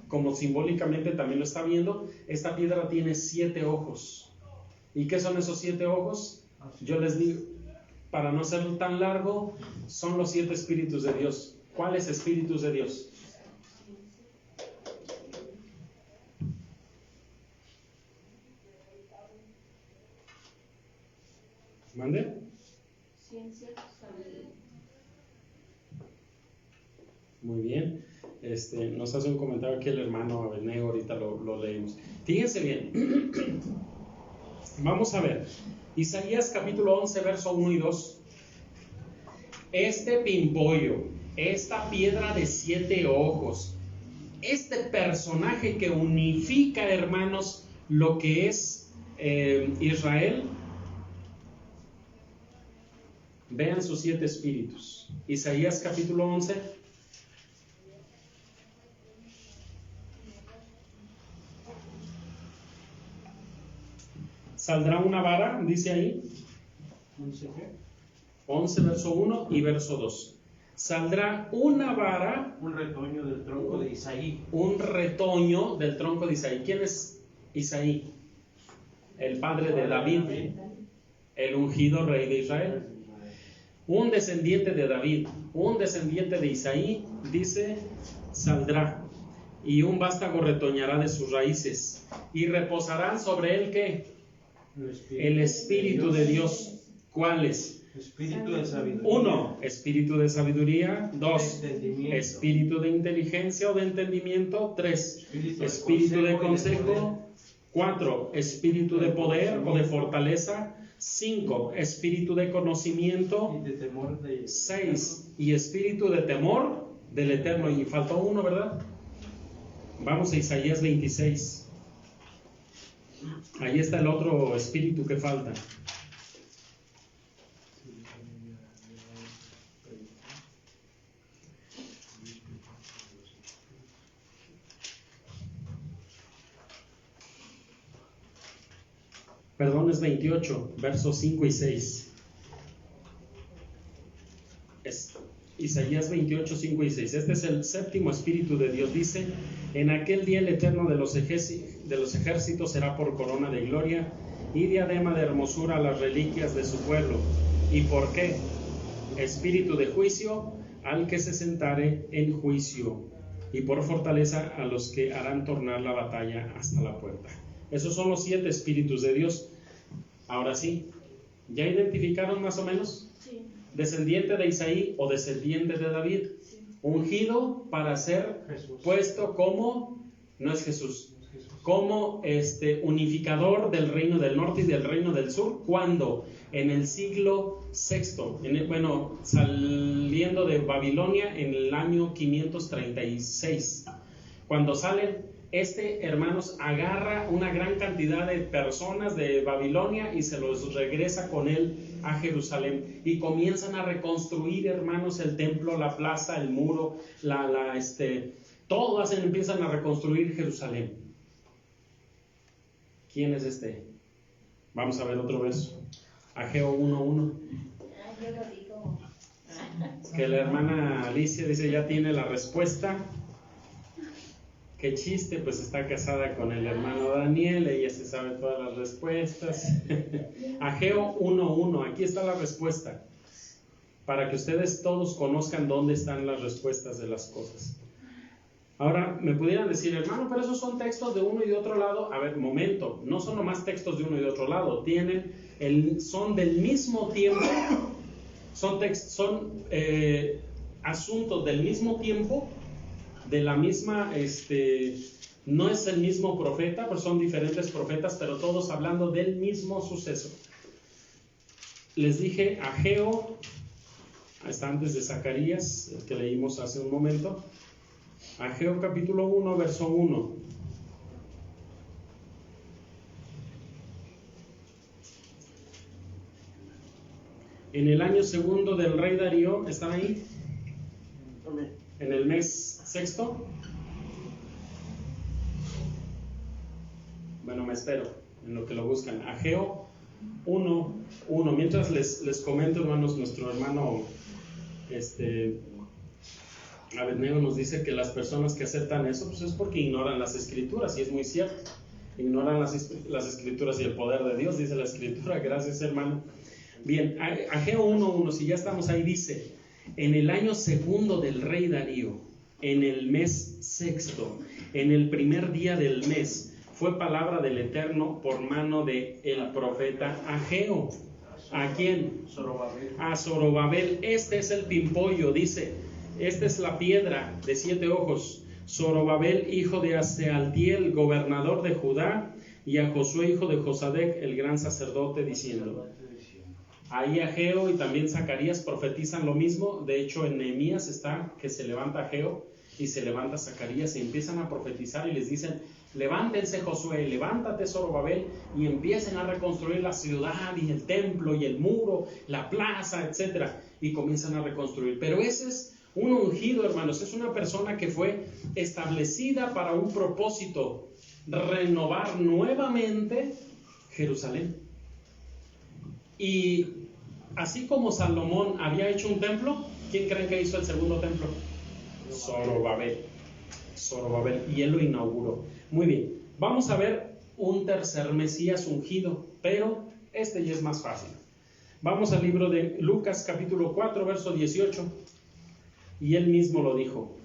como simbólicamente también lo está viendo, esta piedra tiene 7 ojos. ¿Y qué son esos 7 ojos? Yo les digo, para no hacerlo tan largo, son los 7 espíritus de Dios. ¿Cuáles espíritus de Dios? ¿Mande? Ciencia, sabiduría. Muy bien. Nos hace un comentario aquí el hermano Abednego, ahorita lo leemos. Fíjense bien. Vamos a ver. Isaías capítulo 11, verso 1 y 2. Este pimpollo, esta piedra de 7 ojos, este personaje que unifica, hermanos, lo que es Israel. Vean sus 7 espíritus. Isaías capítulo 11. Saldrá una vara, dice ahí. 11 verso 1 y verso 2. Saldrá una vara. Un retoño del tronco de Isaí. Un retoño del tronco de Isaí. ¿Quién es Isaí? El padre de David, el ungido rey de Israel. Un descendiente de David, un descendiente de Isaí, dice, saldrá, y un vástago retoñará de sus raíces, y reposarán sobre él, ¿qué? El Espíritu de Dios. ¿Cuáles? Espíritu de sabiduría. 1, espíritu de sabiduría. 2, Entendimiento. espíritu de inteligencia o de entendimiento. 3, espíritu de consejo. 4, espíritu de poder o de fortaleza. 5, espíritu de conocimiento. Y de temor de 6, y espíritu de temor del Eterno. Y faltó uno, ¿verdad? Vamos a Isaías 26. Ahí está el otro espíritu que falta. Perdón, es 28, versos 5 y 6. Es Isaías 28, 5 y 6. Este es el séptimo espíritu de Dios. Dice, en aquel día el Eterno de los ejércitos será por corona de gloria y diadema de hermosura a las reliquias de su pueblo. ¿Y por qué? Espíritu de juicio al que se sentare en juicio, y por fortaleza a los que harán tornar la batalla hasta la puerta. Esos son los 7 espíritus de Dios. Ahora sí, ¿ya identificaron más o menos? Sí. Descendiente de Isaí o descendiente de David. Sí. Ungido para ser Jesús. puesto como, no es Jesús, como unificador del reino del norte y del reino del sur. ¿Cuándo? En el siglo VI, saliendo de Babilonia en el año 536. Cuando salen, hermanos, agarra una gran cantidad de personas de Babilonia y se los regresa con él a Jerusalén. Y comienzan a reconstruir, hermanos, el templo, la plaza, el muro, todo empiezan a reconstruir Jerusalén. ¿Quién es este? Vamos a ver otro verso. Ageo 1:1. Que la hermana Alicia dice, ya tiene la respuesta. Qué chiste, pues está casada con el hermano Daniel, ella se sabe todas las respuestas. Ageo 1:1, aquí está la respuesta, para que ustedes todos conozcan dónde están las respuestas de las cosas. Ahora, me pudieran decir, hermano, pero esos son textos de uno y de otro lado. A ver, momento, no son nomás textos de uno y de otro lado, son del mismo tiempo, son asuntos del mismo tiempo, de la misma, no es el mismo profeta, pues son diferentes profetas, pero todos hablando del mismo suceso. Les dije Ageo, está antes de Zacarías, el que leímos hace un momento. Ageo capítulo 1, verso 1. En el año segundo del rey Darío, ¿están ahí? En el mes sexto. Bueno, me espero en lo que lo buscan. Ageo 1:1. Mientras les comento, hermanos, nuestro hermano Abednego nos dice que las personas que aceptan eso, pues es porque ignoran las escrituras, y es muy cierto. Ignoran las escrituras y el poder de Dios, dice la escritura. Gracias, hermano. Bien, Ageo 1:1, si ya estamos ahí, dice: en el año segundo del rey Darío, en el mes sexto, en el primer día del mes, fue palabra del Eterno por mano de el profeta Ageo. ¿A quién? A Zorobabel. Este es el pimpollo, dice, esta es la piedra de 7 ojos. Zorobabel, hijo de Sealtiel, gobernador de Judá, y a Josué, hijo de Josadec, el gran sacerdote, diciendo. Ahí Ageo y también Zacarías profetizan lo mismo. De hecho, en Nehemías está que se levanta Ageo y se levanta Zacarías y empiezan a profetizar y les dicen: levántense, Josué, levántate, Zorobabel, y empiecen a reconstruir la ciudad y el templo y el muro, la plaza, etcétera, y comienzan a reconstruir. Pero ese es un ungido, hermanos, es una persona que fue establecida para un propósito: renovar nuevamente Jerusalén. Y así como Salomón había hecho un templo, ¿quién creen que hizo el segundo templo? Zorobabel, y él lo inauguró. Muy bien, vamos a ver un tercer Mesías ungido, pero este ya es más fácil. Vamos al libro de Lucas capítulo 4, verso 18, y él mismo lo dijo.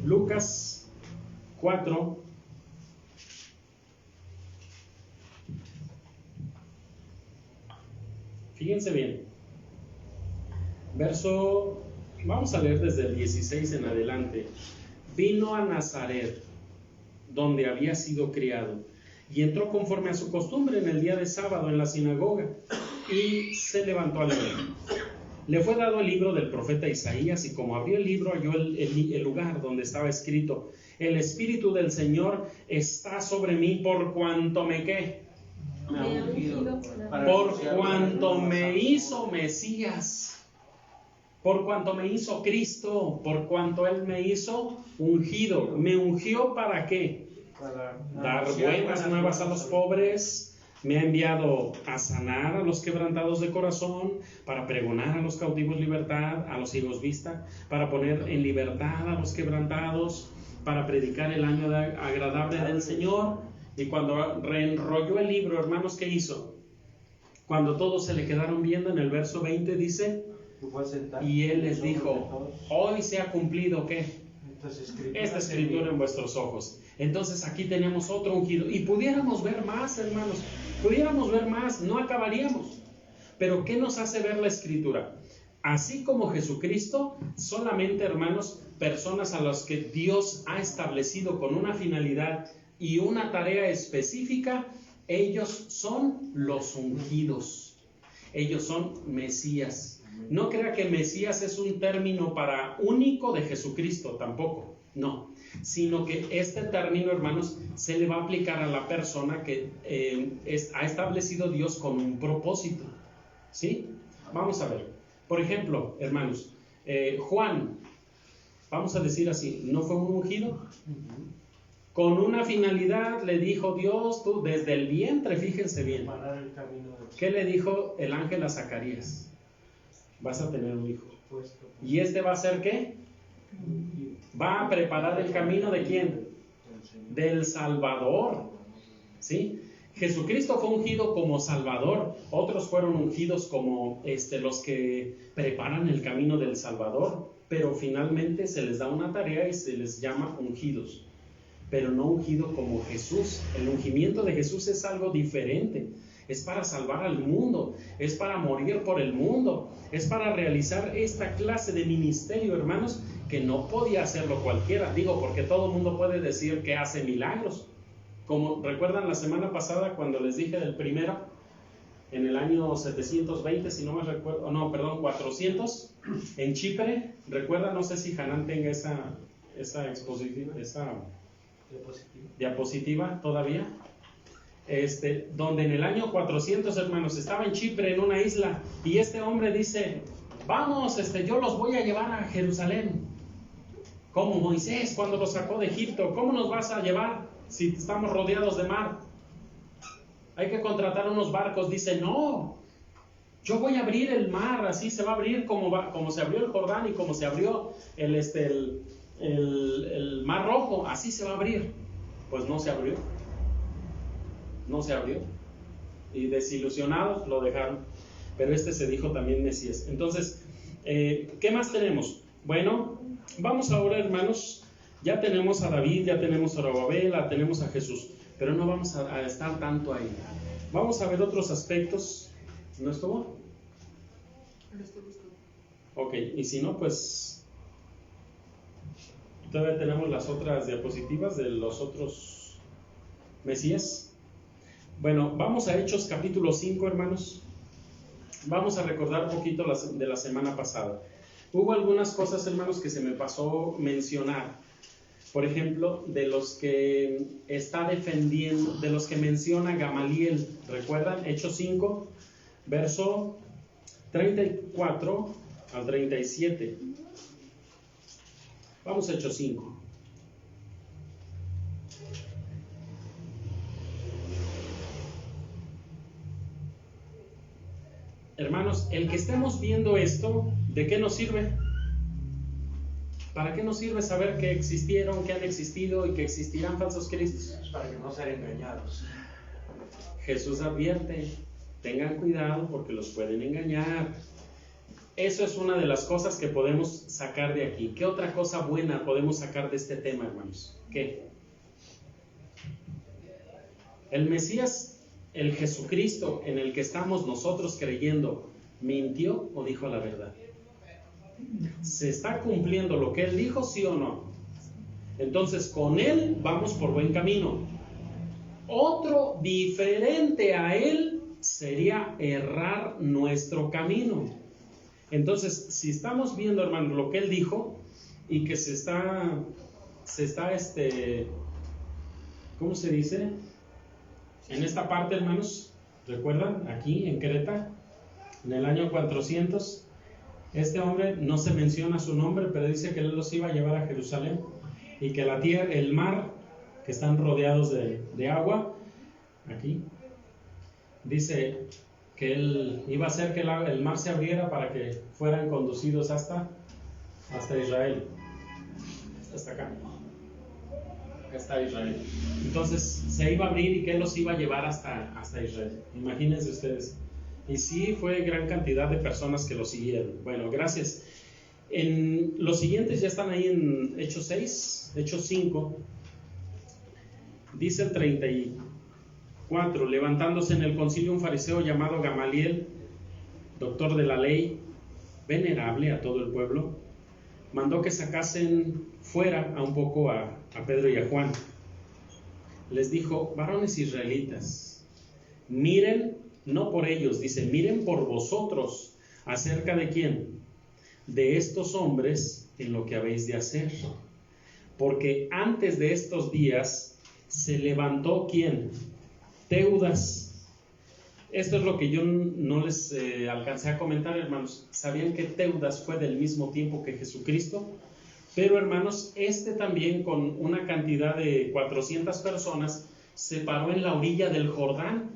Lucas 4, fíjense bien, vamos a leer desde el 16 en adelante. Vino a Nazaret, donde había sido criado, y entró conforme a su costumbre en el día de sábado en la sinagoga, y se levantó a leer. Le fue dado el libro del profeta Isaías, y como abrió el libro, halló el lugar donde estaba escrito: el Espíritu del Señor está sobre mí, por cuanto me hizo Mesías, por cuanto me hizo Cristo, por cuanto Él me hizo ungido. ¿Me ungió para qué? Para dar buenas nuevas a los pobres. Me ha enviado a sanar a los quebrantados de corazón, para pregonar a los cautivos libertad, a los ciegos vista, para poner en libertad a los quebrantados, para predicar el año agradable del Señor. Y cuando reenrolló el libro, hermanos, ¿qué hizo? Cuando todos se le quedaron viendo, en el verso 20 dice: y él les dijo: hoy se ha cumplido ¿qué? Esta escritura en vuestros ojos. Entonces aquí tenemos otro ungido, y pudiéramos ver más, hermanos, pudiéramos ver más, no acabaríamos. Pero ¿qué nos hace ver la escritura? Así como Jesucristo, solamente, hermanos, personas a las que Dios ha establecido con una finalidad y una tarea específica, ellos son los ungidos, ellos son Mesías. No crea que Mesías es un término único de Jesucristo, tampoco. No, sino que este término, hermanos, se le va a aplicar a la persona que ha establecido Dios con un propósito. ¿Sí? Vamos a ver. Por ejemplo, hermanos, Juan, vamos a decir así, ¿no fue un ungido? Con una finalidad le dijo Dios, tú desde el vientre, fíjense bien. ¿Qué le dijo el ángel a Zacarías? Vas a tener un hijo. ¿Y este va a ser qué? Va a preparar el camino ¿de quién? Del Salvador. ¿Sí? Jesucristo fue ungido como Salvador. Otros fueron ungidos como los que preparan el camino del Salvador. Pero finalmente se les da una tarea y se les llama ungidos. Pero no ungido como Jesús. El ungimiento de Jesús es algo diferente. Es para salvar al mundo, es para morir por el mundo, es para realizar esta clase de ministerio, hermanos, que no podía hacerlo cualquiera. Digo, porque todo el mundo puede decir que hace milagros. Como recuerdan la semana pasada cuando les dije del primero, en el año 720, si no me recuerdo, no, perdón, 400, en Chipre, recuerdan, no sé si Hanan tenga esa diapositiva todavía. Donde en el año 400, hermanos, estaba en Chipre, en una isla, y este hombre dice, vamos, yo los voy a llevar a Jerusalén, como Moisés cuando los sacó de Egipto. ¿Cómo nos vas a llevar si estamos rodeados de mar? Hay que contratar unos barcos. Dice, no, yo voy a abrir el mar, así se va a abrir como se abrió el Jordán y como se abrió el mar Rojo, así se va a abrir. Pues no se abrió. No se abrió, y desilusionados lo dejaron. Pero se dijo también Mesías. Entonces, ¿qué más tenemos? Bueno, vamos ahora, hermanos. Ya tenemos a David, ya tenemos a Zorobabel, tenemos a Jesús, pero no vamos a estar tanto ahí. Vamos a ver otros aspectos. ¿No estuvo? Ok, y si no, pues todavía tenemos las otras diapositivas de los otros Mesías. Bueno, vamos a Hechos capítulo 5, hermanos. Vamos a recordar un poquito de la semana pasada. Hubo algunas cosas, hermanos, que se me pasó mencionar. Por ejemplo, de los que está defendiendo, de los que menciona Gamaliel. ¿Recuerdan? Hechos 5, verso 34 al 37. Vamos a Hechos 5. Hermanos, el que estemos viendo esto, ¿de qué nos sirve? ¿Para qué nos sirve saber que existieron, que han existido y que existirán falsos cristos? Para que no sean engañados. Jesús advierte, tengan cuidado porque los pueden engañar. Eso es una de las cosas que podemos sacar de aquí. ¿Qué otra cosa buena podemos sacar de este tema, hermanos? ¿Qué? El Mesías, el Jesucristo en el que estamos nosotros creyendo, ¿mintió o dijo la verdad? ¿Se está cumpliendo lo que Él dijo, sí o no? Entonces, con Él vamos por buen camino. Otro diferente a Él sería errar nuestro camino. Entonces, si estamos viendo, hermano, lo que Él dijo y que se está ¿cómo se dice? En esta parte, hermanos, ¿recuerdan? Aquí en Creta, en el año 400, este hombre no se menciona su nombre, pero dice que Él los iba a llevar a Jerusalén y que la tierra, el mar, que están rodeados de agua, aquí, dice que Él iba a hacer que el mar se abriera para que fueran conducidos hasta Israel, hasta acá. Acá está Israel. Entonces se iba a abrir y que Él los iba a llevar hasta Israel. Imagínense ustedes. Y sí, fue gran cantidad de personas que lo siguieron. Bueno, gracias. Los siguientes ya están ahí en Hechos 6, Hechos 5. Dice el 34, levantándose en el concilio un fariseo llamado Gamaliel, doctor de la ley, venerable a todo el pueblo, mandó que sacasen fuera un poco a Pedro y a Juan. Les dijo, varones israelitas, miren, no por ellos, dice, miren por vosotros, ¿acerca de quién? De estos hombres en lo que habéis de hacer. porque antes de estos días se levantó ¿quién? Teudas. Esto es lo que yo no les alcancé a comentar, hermanos. ¿Sabían que Teudas fue del mismo tiempo que Jesucristo? Pero, hermanos, también con una cantidad de 400 personas se paró en la orilla del Jordán.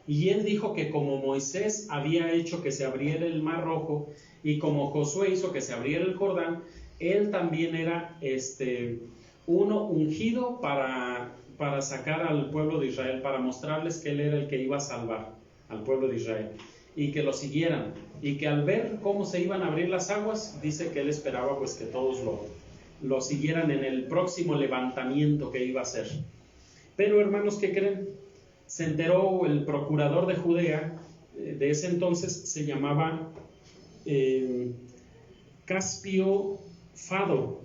Y él dijo que como Moisés había hecho que se abriera el Mar Rojo y como Josué hizo que se abriera el Jordán, él también era uno ungido para sacar al pueblo de Israel, para mostrarles que él era el que iba a salvar al pueblo de Israel y que lo siguieran, y que al ver cómo se iban a abrir las aguas, dice que él esperaba pues que todos lo siguieran en el próximo levantamiento que iba a hacer. Pero, hermanos, ¿qué creen? Se enteró el procurador de Judea de ese entonces, se llamaba Caspio Fado.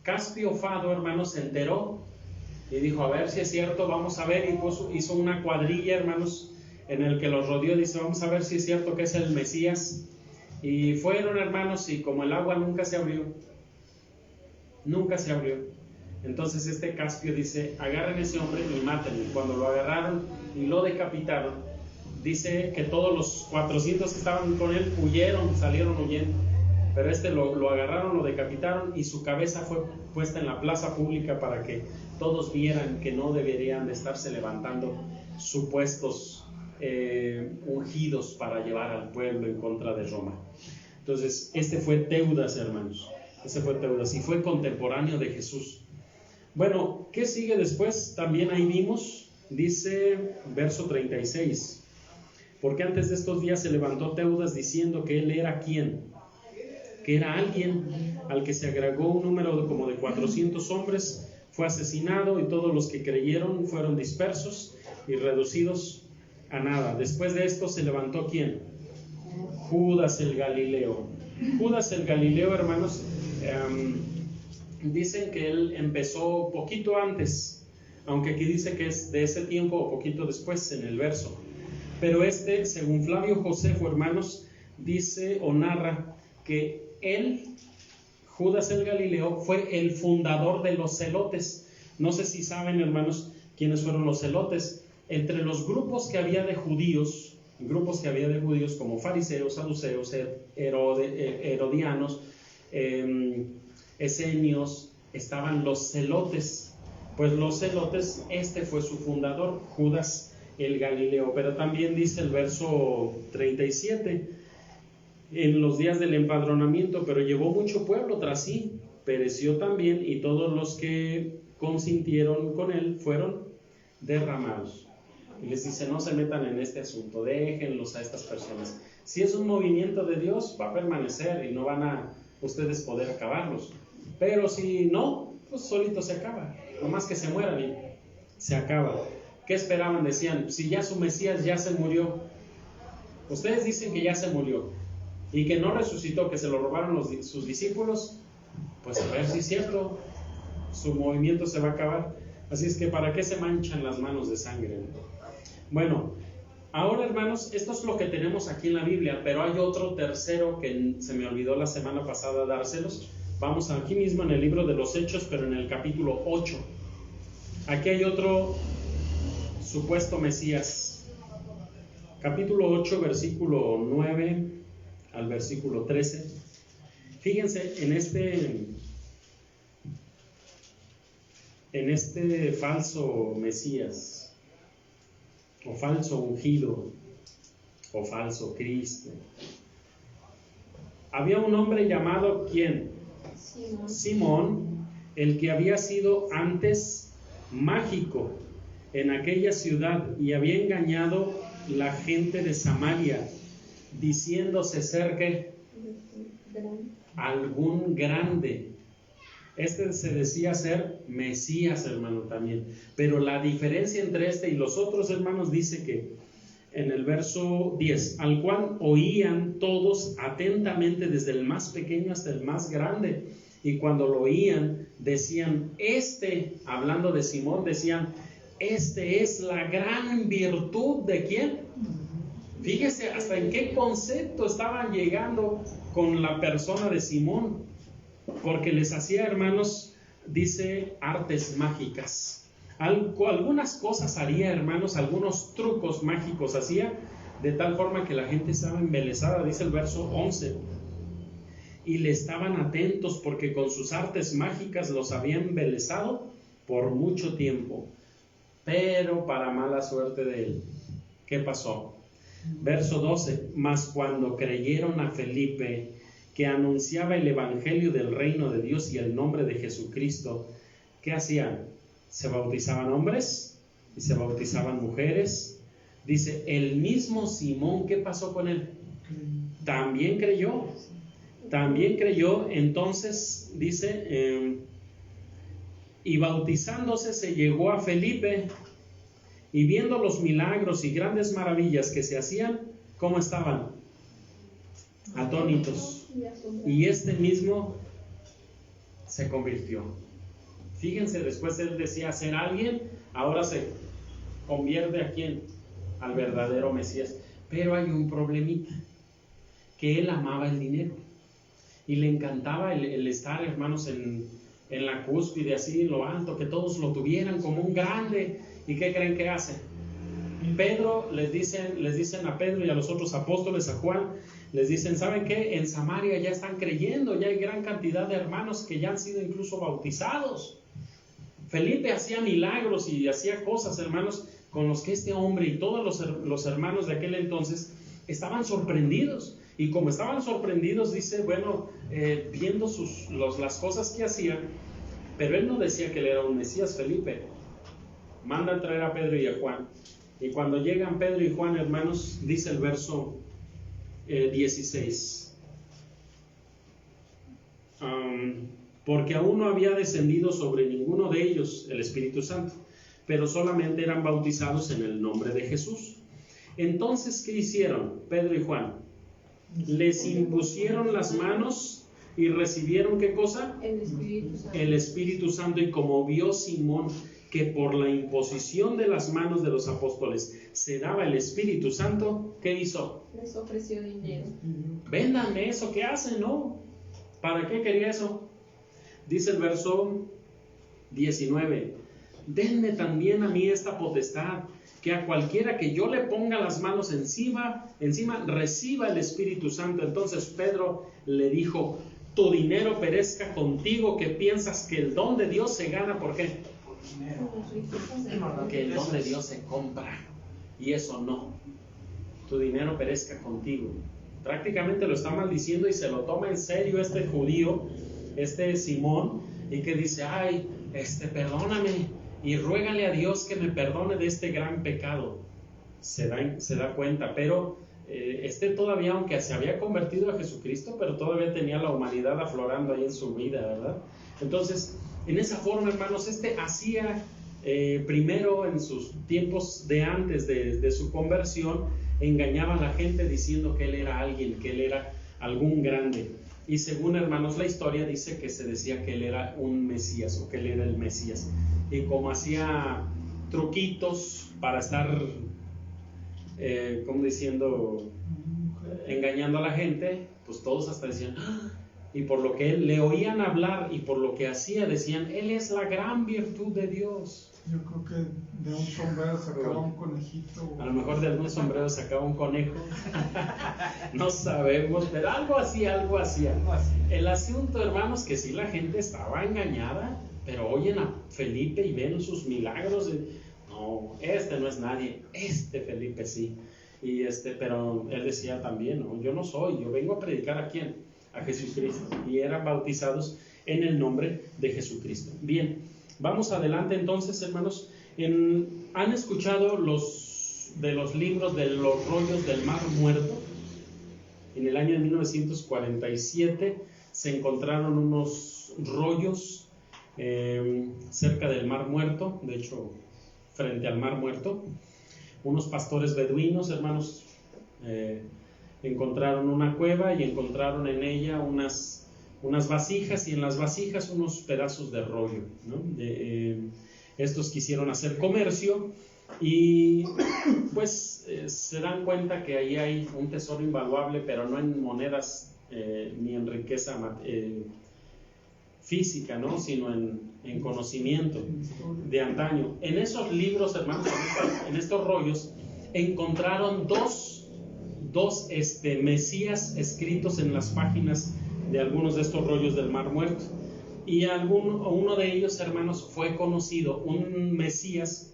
Caspio Fado, hermanos, se enteró y dijo, a ver si es cierto, vamos a ver, y hizo una cuadrilla, hermanos, en el que los rodeó, dice, vamos a ver si es cierto que es el Mesías. Y fueron, hermanos, y como el agua nunca se abrió. Entonces Caspio dice, agarren a ese hombre y mátenlo. Y cuando lo agarraron y lo decapitaron, dice que todos los 400 que estaban con él salieron huyendo. Pero lo agarraron, lo decapitaron y su cabeza fue puesta en la plaza pública para que todos vieran que no deberían de estarse levantando supuestos ungidos para llevar al pueblo en contra de Roma. Entonces, fue Teudas, hermanos. Fue Teudas y fue contemporáneo de Jesús. Bueno, ¿qué sigue después? También ahí vimos, dice verso 36, porque antes de estos días se levantó Teudas diciendo que él era ¿quién? Que era alguien al que se agregó un número como de 400 hombres, fue asesinado y todos los que creyeron fueron dispersos y reducidos a nada. Después de esto se levantó ¿quién? Judas el Galileo. Judas el Galileo, hermanos, dicen que él empezó poquito antes, aunque aquí dice que es de ese tiempo o poquito después en el verso. Pero según Flavio Josefo, hermanos, dice o narra que él, Judas el Galileo, fue el fundador de los celotes. No sé si saben, hermanos, quiénes fueron los celotes. Entre los grupos que había de judíos como fariseos, saduceos, herodianos, esenios, estaban los celotes. Pues los celotes, fue su fundador, Judas el Galileo. Pero también dice el verso 37, en los días del empadronamiento, pero llevó mucho pueblo tras sí, pereció también, y todos los que consintieron con él fueron derramados. Y les dice, no se metan en este asunto, déjenlos a estas personas. Si es un movimiento de Dios, va a permanecer y no van a ustedes poder acabarlos. Pero si no, pues solito se acaba. Nomás que se mueran y se acaba. ¿Qué esperaban? Decían, si ya su Mesías ya se murió. Ustedes dicen que ya se murió y que no resucitó, que se lo robaron sus discípulos. Pues a ver si es cierto, su movimiento se va a acabar. Así es que ¿para qué se manchan las manos de sangre? Bueno, ahora, hermanos, esto es lo que tenemos aquí en la Biblia, pero hay otro tercero que se me olvidó la semana pasada dárselos. Vamos aquí mismo en el libro de los Hechos, pero en el capítulo 8. Aquí hay otro supuesto Mesías. Capítulo 8, versículo 9 al versículo 13. Fíjense en este falso Mesías, o falso ungido, o falso Cristo. Había un hombre llamado ¿quién? Simón, el que había sido antes mágico en aquella ciudad y había engañado la gente de Samaria, diciéndose ser ¿qué? Algún grande. Se decía ser Mesías, hermano, también. Pero la diferencia entre y los otros, hermanos, dice que en el verso 10, al cual oían todos atentamente, desde el más pequeño hasta el más grande. Y cuando lo oían, decían, hablando de Simón, decían, es la gran virtud de ¿quién? Fíjese hasta en qué concepto estaban llegando con la persona de Simón. porque les hacía, hermanos, dice, artes mágicas. Algunas cosas haría, hermanos, algunos trucos mágicos hacía, de tal forma que la gente estaba embelesada, dice el verso 11, y le estaban atentos porque con sus artes mágicas los había embelesado por mucho tiempo, pero para mala suerte de él. ¿Qué pasó? Verso 12, mas cuando creyeron a Felipe, que anunciaba el evangelio del reino de Dios y el nombre de Jesucristo, ¿qué hacían? Se bautizaban hombres y se bautizaban mujeres. Dice, el mismo Simón, ¿qué pasó con él? También creyó. Entonces dice, y bautizándose se llegó a Felipe, y viendo los milagros y grandes maravillas que se hacían, ¿cómo estaban? Atónitos. Y este mismo se convirtió. Fíjense, después él decía ser alguien, ahora se convierte ¿a quién? Al verdadero Mesías. Pero hay un problemita, que él amaba el dinero y le encantaba el estar, hermanos, en la cúspide, así en lo alto, que todos lo tuvieran como un grande. ¿Y qué creen que hace? Pedro, les dicen a Pedro y a los otros apóstoles, a Juan, les dicen, ¿saben qué? En Samaria ya están creyendo, ya hay gran cantidad de hermanos que ya han sido incluso bautizados. Felipe hacía milagros y hacía cosas, hermanos, con los que este hombre y todos los hermanos de aquel entonces estaban sorprendidos. Y como estaban sorprendidos, dice, bueno, viendo las cosas que hacía, pero él no decía que él era un Mesías. Felipe manda a traer a Pedro y a Juan. Y cuando llegan Pedro y Juan, hermanos, dice el verso 16. Porque aún no había descendido sobre ninguno de ellos el Espíritu Santo, pero solamente eran bautizados en el nombre de Jesús. Entonces, ¿qué hicieron Pedro y Juan? Les impusieron las manos y recibieron, ¿qué cosa? El Espíritu Santo. El Espíritu Santo. Y como vio Simón que por la imposición de las manos de los apóstoles se daba el Espíritu Santo, ¿qué hizo? Les ofreció dinero. Véndanme eso que hacen, ¿no? ¿Para qué quería eso? Dice el verso 19, denme también a mí esta potestad, que a cualquiera que yo le ponga las manos encima reciba el Espíritu Santo. Entonces Pedro le dijo, tu dinero perezca contigo, que piensas que el don de Dios se gana, ¿por qué? Que el don de Dios se compra, y eso no. Tu dinero perezca contigo. Prácticamente lo está maldiciendo y se lo toma en serio este judío, este Simón, y que dice, ay, perdóname y ruégale a Dios que me perdone de este gran pecado. Se da cuenta, pero todavía, aunque se había convertido a Jesucristo, pero todavía tenía la humanidad aflorando ahí en su vida, ¿verdad? Entonces, en esa forma, hermanos, hacía primero en sus tiempos de antes de su conversión, engañaba a la gente diciendo que él era alguien, que él era algún grande. Y según, hermanos, la historia dice que se decía que él era un Mesías, o que él era el Mesías. Y como hacía truquitos para estar, como diciendo, engañando a la gente, pues todos hasta decían, ¡ah! Y por lo que él le oían hablar y por lo que hacía, decían, él es la gran virtud de Dios. Yo creo que de un sombrero sacaba un conejito. A lo mejor de algún sombrero sacaba un conejo. No sabemos, pero algo hacía. El asunto, hermanos, que sí la gente estaba engañada, pero oyen a Felipe y ven sus milagros. No, no es nadie, Felipe sí. Y pero él decía también, no, yo no soy, yo vengo a predicar ¿a quién? A Jesucristo. Y eran bautizados en el nombre de Jesucristo. Bien, vamos adelante entonces, hermanos. ¿Han escuchado de los libros de los rollos del Mar Muerto? En el año de 1947 se encontraron unos rollos cerca del Mar Muerto, de hecho, frente al Mar Muerto. Unos pastores beduinos, hermanos, encontraron una cueva y encontraron en ella unas vasijas, y en las vasijas unos pedazos de rollo, ¿no? Estos quisieron hacer comercio y pues se dan cuenta que ahí hay un tesoro invaluable, pero no en monedas ni en riqueza física, ¿no? Sino en conocimiento de antaño. En esos libros, hermanos, en estos rollos, encontraron dos Mesías escritos en las páginas de algunos de estos rollos del Mar Muerto. Y uno de ellos, hermanos, fue conocido, un Mesías,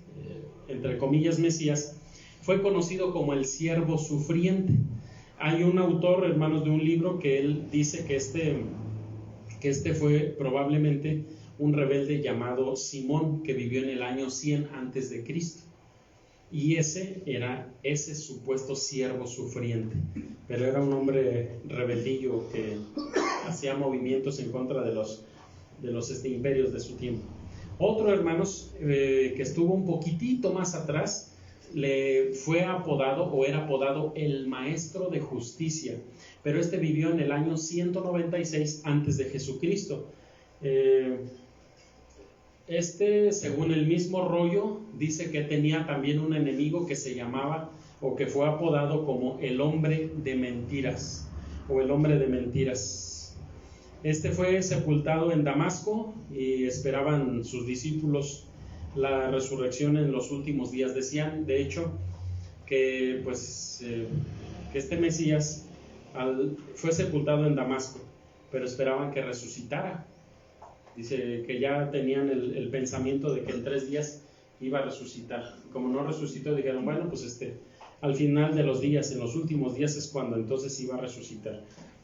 entre comillas Mesías, fue conocido como el siervo sufriente. Hay un autor, hermanos, de un libro que él dice que este fue probablemente un rebelde llamado Simón, que vivió en el año 100 antes de Cristo. Y ese era ese supuesto siervo sufriente, pero era un hombre rebeldillo que hacía movimientos en contra de los imperios de su tiempo. Otro, hermanos, que estuvo un poquitito más atrás, le fue apodado o era apodado el maestro de justicia, pero este vivió en el año 196 antes de Jesucristo. Según el mismo rollo, dice que tenía también un enemigo que se llamaba o que fue apodado como el hombre de mentiras o el hombre de mentiras. Este fue sepultado en Damasco y esperaban sus discípulos la resurrección en los últimos días. Decían, de hecho, que este Mesías fue sepultado en Damasco, pero esperaban que resucitara. Dice que ya tenían el pensamiento de que en 3 días iba a resucitar. Como no resucitó, dijeron, bueno, pues al final de los días, en los últimos días es cuando entonces iba a resucitar.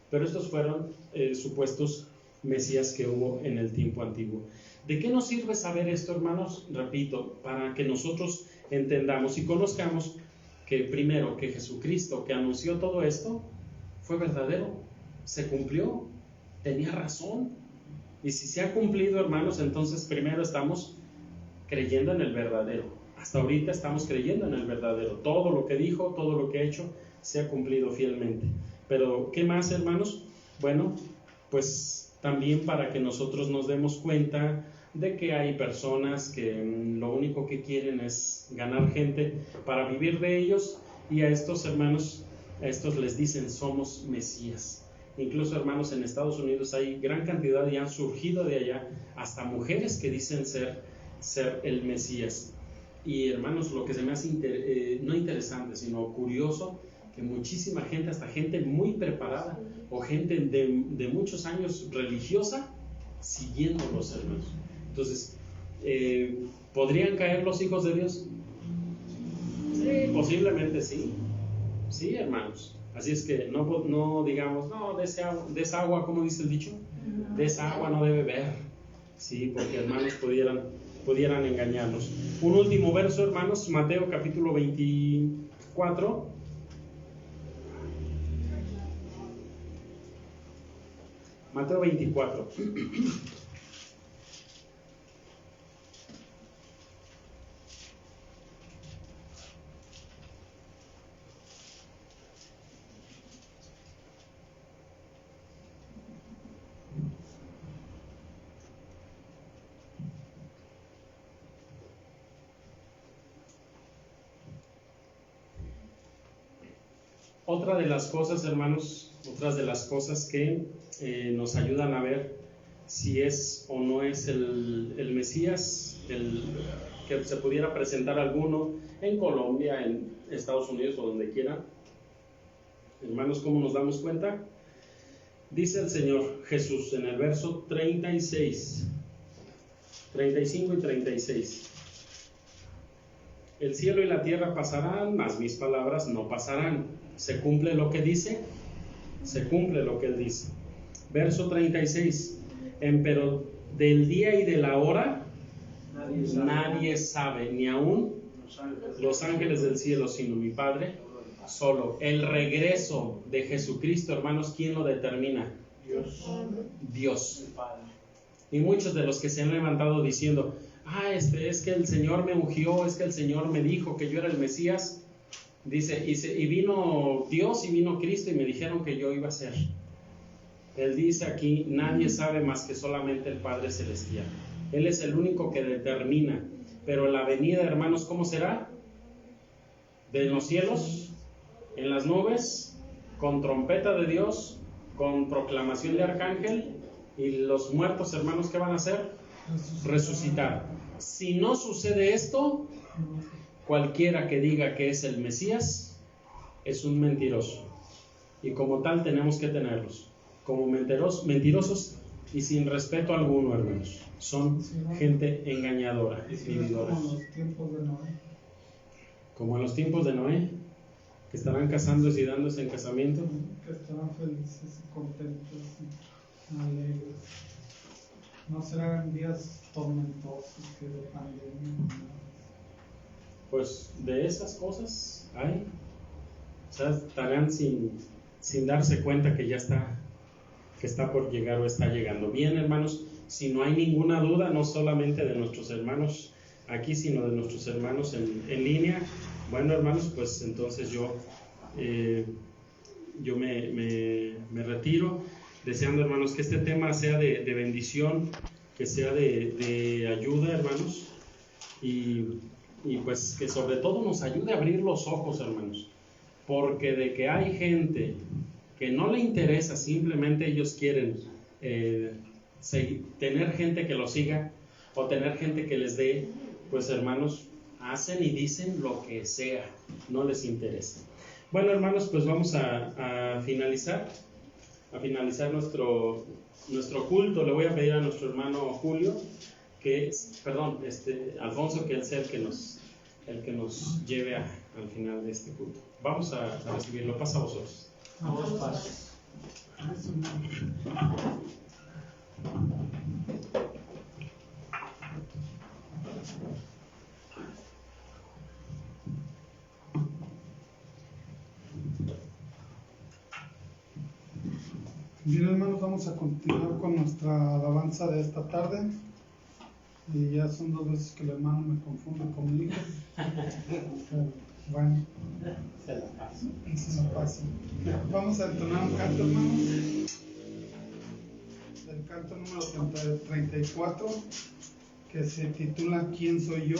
Pero estos fueron supuestos Mesías que hubo en el tiempo antiguo. ¿De qué nos sirve saber esto, hermanos? Repito, para que nosotros entendamos y conozcamos que primero, que Jesucristo que anunció todo esto fue verdadero, se cumplió, tenía razón. Y si se ha cumplido, hermanos, entonces primero estamos creyendo en el verdadero. Hasta ahorita estamos creyendo en el verdadero. Todo lo que dijo, todo lo que ha hecho, se ha cumplido fielmente. Pero, ¿qué más, hermanos? Bueno, pues también para que nosotros nos demos cuenta de que hay personas que lo único que quieren es ganar gente para vivir de ellos, y a estos hermanos, a estos les dicen somos Mesías. Incluso, hermanos, en Estados Unidos hay gran cantidad y han surgido de allá hasta mujeres que dicen ser el Mesías. Y, hermanos, lo que se me hace no interesante, sino curioso, que muchísima gente, hasta gente muy preparada o gente de muchos años religiosa, siguiéndolos, hermanos. Entonces, ¿podrían caer los hijos de Dios? Sí. Posiblemente sí. Sí, hermanos. Así es que no digamos, no, de esa agua, ¿cómo dice el dicho? De esa agua no debe beber. Sí, porque, hermanos, pudieran engañarnos. Un último verso, hermanos, Mateo capítulo 24. Mateo 24. Otra de las cosas, hermanos, otras de las cosas que nos ayudan a ver si es o no es el Mesías, que se pudiera presentar alguno en Colombia, en Estados Unidos o donde quiera. Hermanos, ¿cómo nos damos cuenta? Dice el Señor Jesús en el verso 35 y 36. El cielo y la tierra pasarán, mas mis palabras no pasarán. ¿Se cumple lo que dice? Se cumple lo que Él dice. Verso 36. Pero del día y de la hora nadie sabe, ni aún los ángeles del cielo, sino mi Padre solo. El regreso de Jesucristo, hermanos, ¿quién lo determina? Dios. Y muchos de los que se han levantado diciendo, es que el Señor me ungió, es que el Señor me dijo que yo era el Mesías, dice, y vino Dios y vino Cristo y me dijeron que yo iba a ser. Él dice aquí, nadie sabe más que solamente el Padre Celestial. Él es el único que determina. Pero la venida, hermanos, ¿cómo será? De los cielos, en las nubes, con trompeta de Dios, con proclamación de arcángel Y los muertos, hermanos, ¿qué van a hacer? Resucitar. Si no sucede esto, cualquiera que diga que es el Mesías es un mentiroso. Y como tal tenemos que tenerlos como mentirosos y sin respeto alguno, hermanos. Son gente engañadora, vividora. Como en los tiempos de Noé. Como en los tiempos de Noé, que estarán casándose y dándose en casamiento. Que estarán felices y contentos y alegres. No serán días tormentosos que de pandemia. Pues de esas cosas hay. O sea, estarán sin darse cuenta que ya está por llegar o está llegando. Bien, hermanos, si no hay ninguna duda, no solamente de nuestros hermanos aquí, sino de nuestros hermanos en línea. Bueno, hermanos, pues entonces yo me retiro, deseando, hermanos, que este tema sea de bendición, que sea de ayuda, hermanos, y pues que sobre todo nos ayude a abrir los ojos, hermanos, porque de que hay gente que no le interesa, simplemente ellos quieren tener gente que los siga o tener gente que les dé, pues hermanos, hacen y dicen lo que sea, no les interesa. Bueno, hermanos, pues vamos a finalizar nuestro culto. Le voy a pedir a nuestro hermano Julio, Alfonso, que él sea el que nos lleve al final de este culto. Vamos a recibirlo. Pasa a vosotros. Bien, hermanos, vamos a continuar con nuestra alabanza de esta tarde. Y ya son 2 veces que el hermano me confunde con mi hijo. Bueno, se la paso. Vamos a entonar un canto, hermanos. El canto número 34, que se titula ¿Quién soy yo?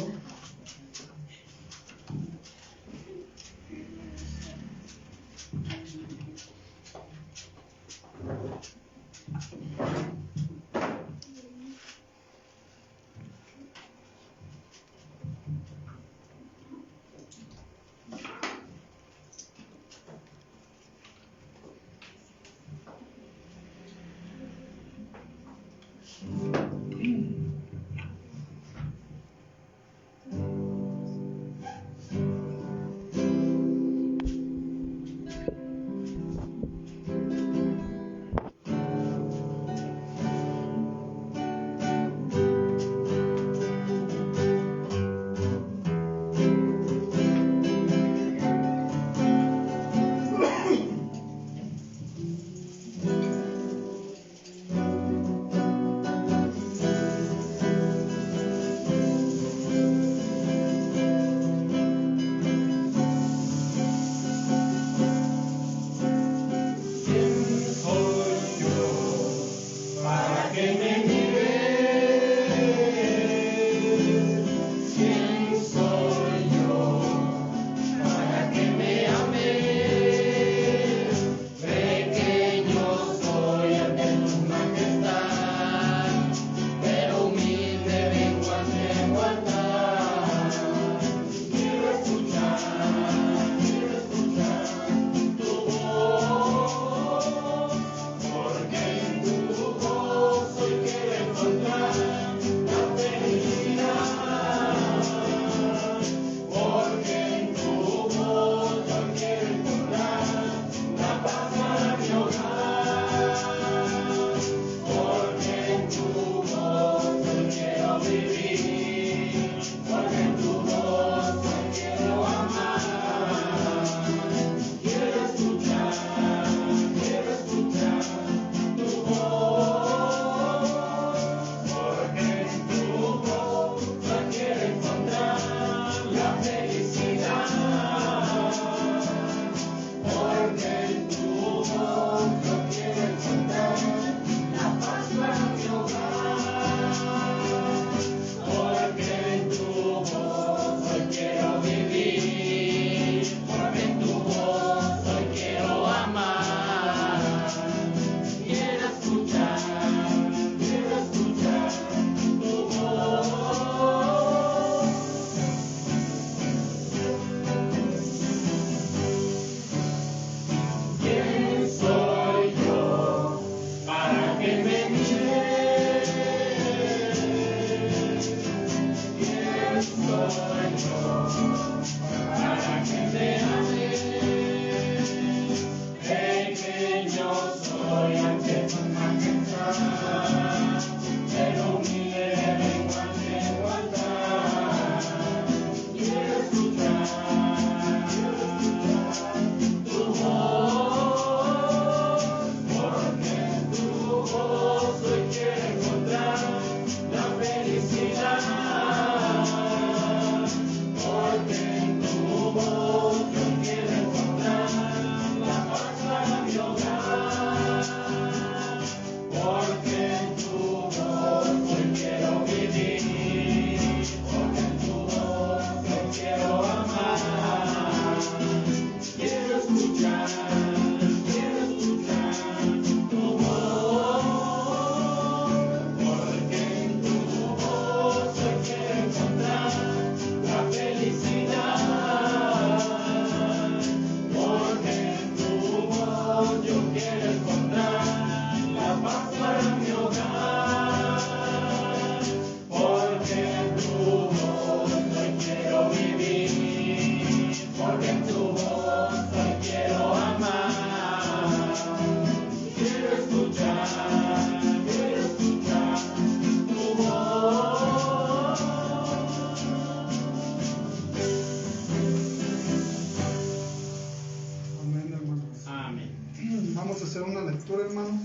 Vamos a hacer una lectura, hermanos.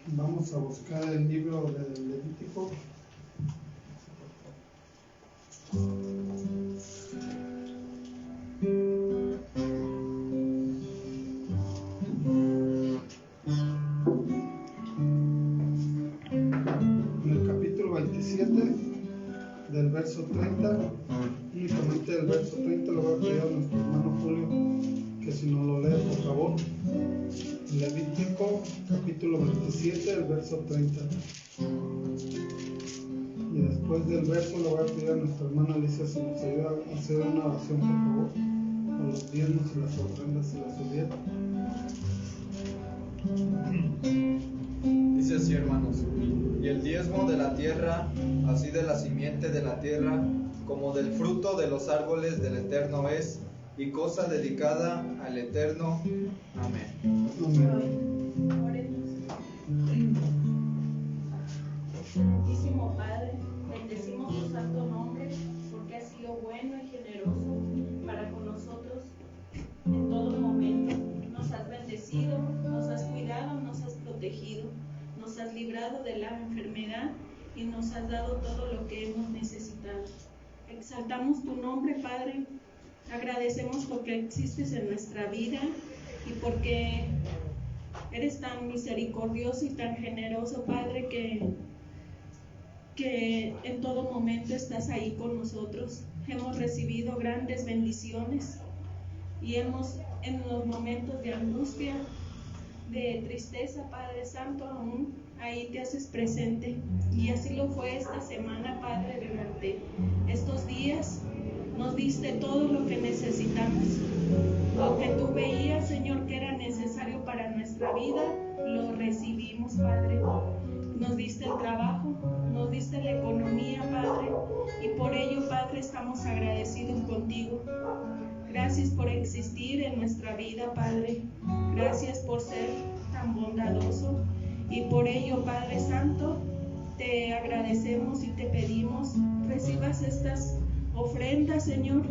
Vamos a buscar el libro del Levítico. En el capítulo 27, del verso 30, únicamente del verso 30 lo voy a pedir a nuestro hermano Julio que si nos lo lee por favor. Levítico capítulo 27, el verso 30. Y después del verso le voy a pedir a nuestra hermana Alicia si nos ayuda a hacer una oración por favor, con los diezmos y las ofrendas y las subietas. Dice así, hermanos: y el diezmo de la tierra, así de la simiente de la tierra, como del fruto de los árboles del Eterno es, y cosa dedicada al Eterno. Amén. Amén. Santísimo Padre, bendecimos tu santo nombre porque has sido bueno y generoso para con nosotros en todo momento. Nos has bendecido, nos has cuidado, nos has protegido, nos has librado de la enfermedad y nos has dado todo lo que hemos necesitado. Exaltamos tu nombre, Padre. Agradecemos porque existes en nuestra vida y porque eres tan misericordioso y tan generoso, Padre, que en todo momento estás ahí con nosotros. Hemos recibido grandes bendiciones y en los momentos de angustia, de tristeza, Padre Santo, aún ahí te haces presente. Y así lo fue esta semana, Padre, durante estos días. Nos diste todo lo que necesitamos. Lo que tú veías, Señor, que era necesario para nuestra vida, lo recibimos, Padre. Nos diste el trabajo, nos diste la economía, Padre, y por ello, Padre, estamos agradecidos contigo. Gracias por existir en nuestra vida, Padre. Gracias por ser tan bondadoso. Y por ello, Padre Santo, te agradecemos y te pedimos, recibas estas ofrendas, Señor,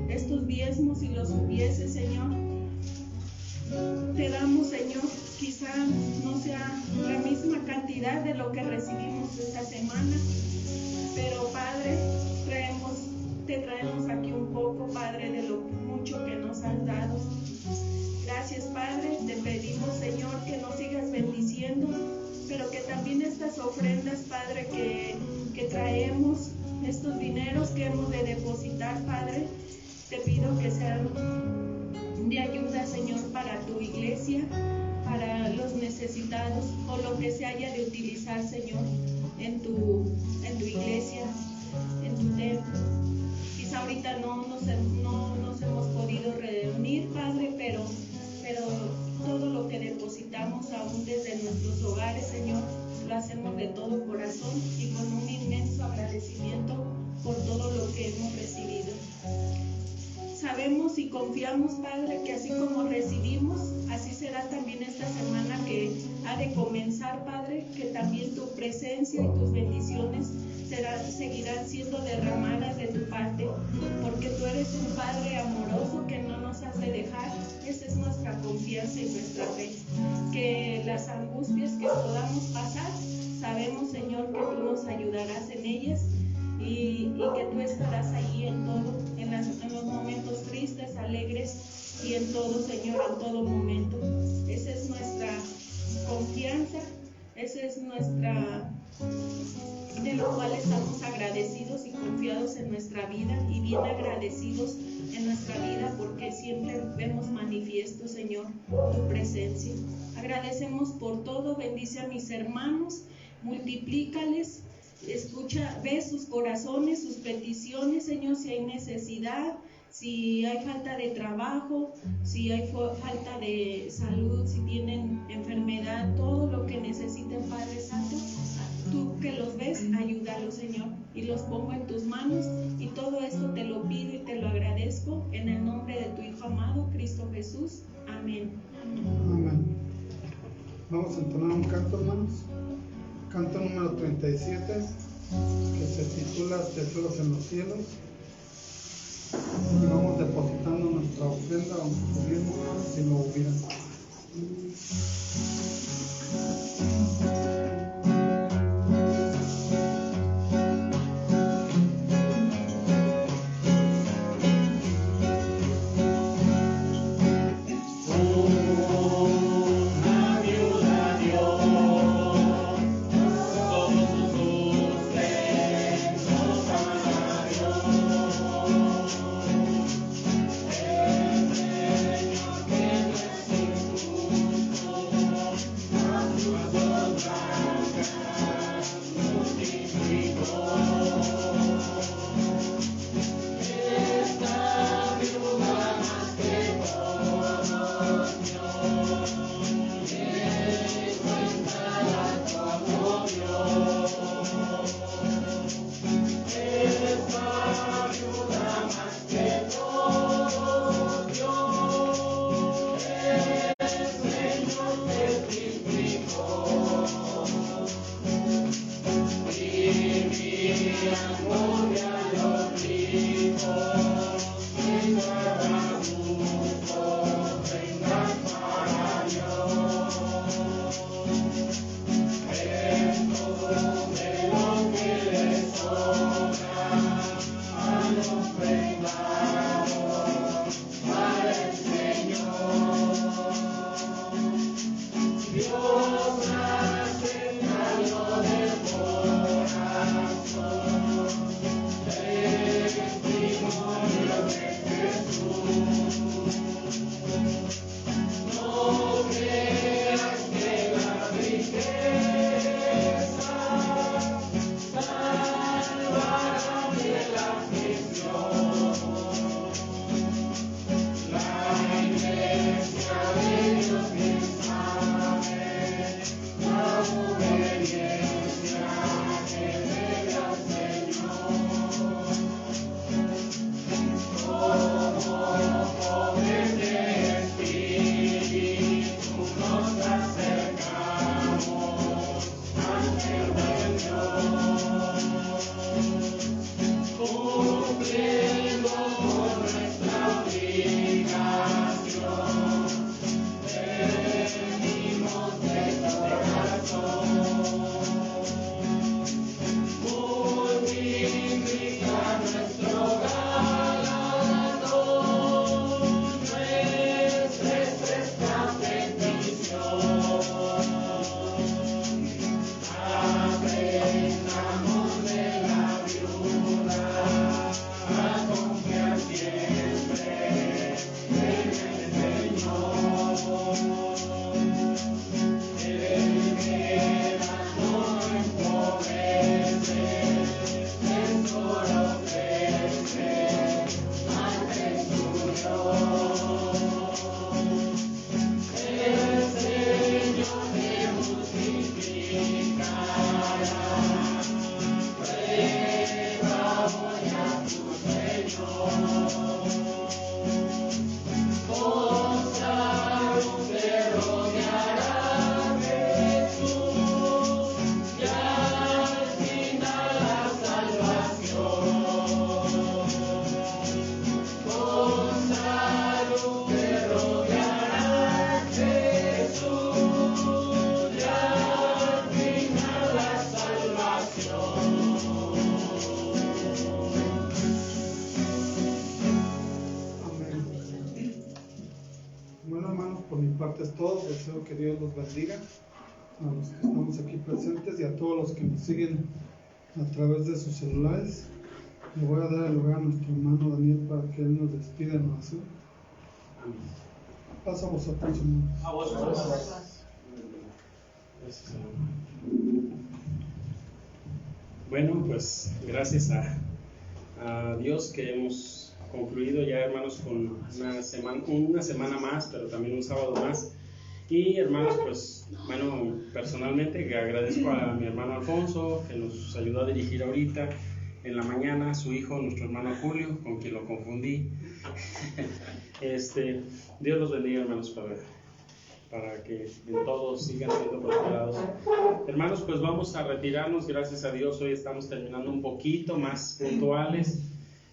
estos diezmos y los subieses, Señor. Te damos, Señor, quizá no sea la misma cantidad de lo que recibimos esta semana, pero Padre, te traemos aquí un poco, Padre, de lo mucho que nos has dado. Gracias, Padre, te pedimos, Señor, que nos sigas bendiciendo, pero que también estas ofrendas, Padre, que traemos, estos dineros que hemos de depositar, Padre, te pido que sean de ayuda, Señor, para tu iglesia, para los necesitados o lo que se haya de utilizar, Señor, en tu iglesia, en tu templo. Quizá ahorita no nos hemos podido reunir, Padre, pero todo lo que depositamos aún desde nuestros hogares, Señor, lo hacemos de todo corazón y con un inmenso agradecimiento por todo lo que hemos recibido. Sabemos y confiamos, Padre, que así como recibimos, así será también esta semana que ha de comenzar, Padre, que también tu presencia y tus bendiciones seguirán siendo derramadas de tu parte, porque tú eres un Padre amoroso que no nos has de dejar. Esa es nuestra confianza y nuestra fe, que las angustias que podamos pasar, sabemos, Señor, que tú nos ayudarás en ellas y que tú estarás ahí en todo, en los momentos tristes, alegres y en todo, Señor, en todo momento. Esa es nuestra confianza, esa es nuestra, de lo cual estamos agradecidos y confiados en nuestra vida y bien agradecidos en nuestra vida porque siempre vemos manifiesto, Señor, tu presencia. Agradecemos por todo, bendice a mis hermanos, multiplícales, escucha, ve sus corazones, sus peticiones, Señor, si hay necesidad, si hay falta de trabajo, si hay falta de salud, si tienen enfermedad, todo lo que necesiten, Padre Santo, tú que los ves, ayúdalos, Señor, y los pongo en tus manos, y todo esto te lo pido y te lo agradezco en el nombre de tu Hijo amado, Cristo Jesús. Amén. Amén. Vamos a entonar un canto, hermanos. Canto número 37, que se titula Tesoros en los cielos. Y vamos depositando nuestra ofrenda, aunque si lo hubieran. Es todo. Deseo que Dios los bendiga a los que estamos aquí presentes y a todos los que nos siguen a través de sus celulares. Le voy a dar el lugar a nuestro hermano Daniel para que él nos despida en oración. Pasa a vosotros, hermanos. A vosotros. Bueno, pues gracias a Dios que hemos concluido ya, hermanos, con una semana más, pero también un sábado más. Y hermanos, pues bueno, personalmente que agradezco a mi hermano Alfonso, que nos ayudó a dirigir ahorita en la mañana, su hijo, nuestro hermano Julio, con quien lo confundí. Dios los bendiga, hermanos, para que en todos sigan siendo prosperados. Hermanos, pues vamos a retirarnos, gracias a Dios, hoy estamos terminando un poquito más puntuales.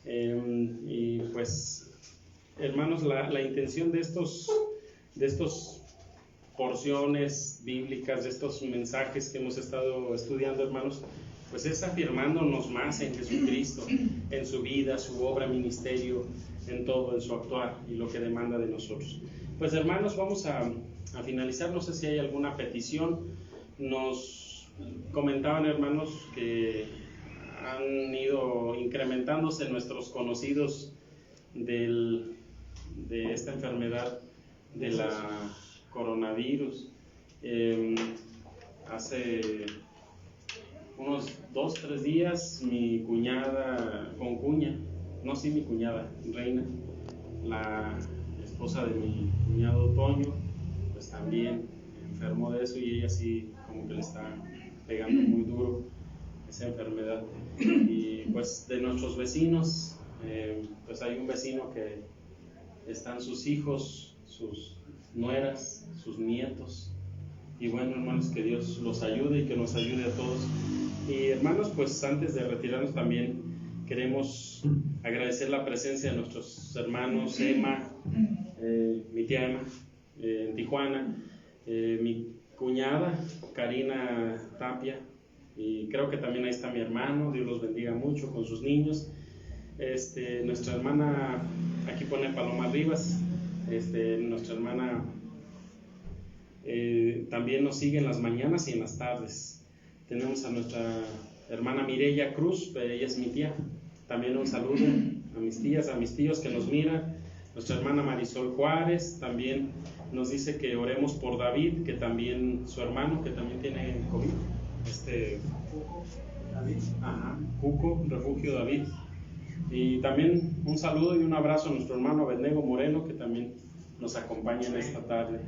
Y pues, hermanos, la intención de estos porciones bíblicas, de estos mensajes que hemos estado estudiando, hermanos, pues es afirmándonos más en Jesucristo, en su vida, su obra, ministerio, en todo, en su actuar y lo que demanda de nosotros. Pues hermanos, vamos a finalizar. No sé si hay alguna petición. Nos comentaban, hermanos, que han ido incrementándose nuestros conocidos de esta enfermedad de la coronavirus. Hace unos 2-3 días mi cuñada, mi cuñada Reina, la esposa de mi cuñado Toño, pues también enfermó de eso, y ella sí como que le está pegando muy duro esa enfermedad. Y pues de nuestros vecinos, pues hay un vecino que están sus hijos, sus nueras, sus nietos, y bueno, hermanos, que Dios los ayude y que nos ayude a todos. Y hermanos, pues antes de retirarnos también queremos agradecer la presencia de nuestros hermanos Emma, mi tía Emma, en Tijuana, mi cuñada Karina Tapia, y creo que también ahí está mi hermano, Dios los bendiga mucho con sus niños. Nuestra hermana, aquí pone Paloma Rivas, nuestra hermana también nos sigue en las mañanas y en las tardes. Tenemos a nuestra hermana Mireya Cruz, ella es mi tía. También un saludo a mis tías, a mis tíos que nos miran. Nuestra hermana Marisol Juárez también nos dice que oremos por David, que también su hermano, que también tiene COVID. Cuco, Refugio David. Y también un saludo y un abrazo a nuestro hermano Abednego Moreno, que también nos acompaña en esta tarde.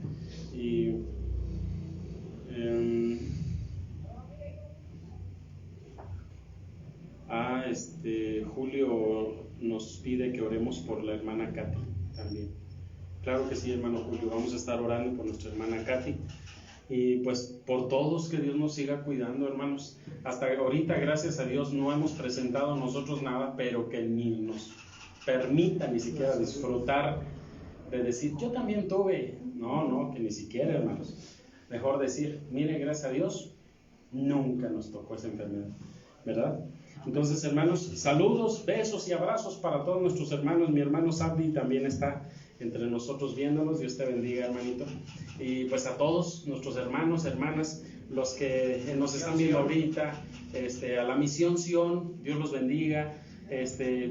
Y Julio nos pide que oremos por la hermana Katy también. Claro que sí, hermano Julio, vamos a estar orando por nuestra hermana Katy. Y pues por todos, que Dios nos siga cuidando, hermanos. Hasta ahorita, gracias a Dios, no hemos presentado nosotros nada, pero que ni nos permita ni siquiera disfrutar de decir, yo también tuve. No, que ni siquiera, hermanos. Mejor decir, mire, gracias a Dios, nunca nos tocó esa enfermedad, ¿verdad? Entonces, hermanos, saludos, besos y abrazos para todos nuestros hermanos. Mi hermano Sabdi también está entre nosotros viéndonos. Dios te bendiga, hermanito. Y pues a todos nuestros hermanos, hermanas, los que nos están viendo ahorita, a la Misión Sion, Dios los bendiga.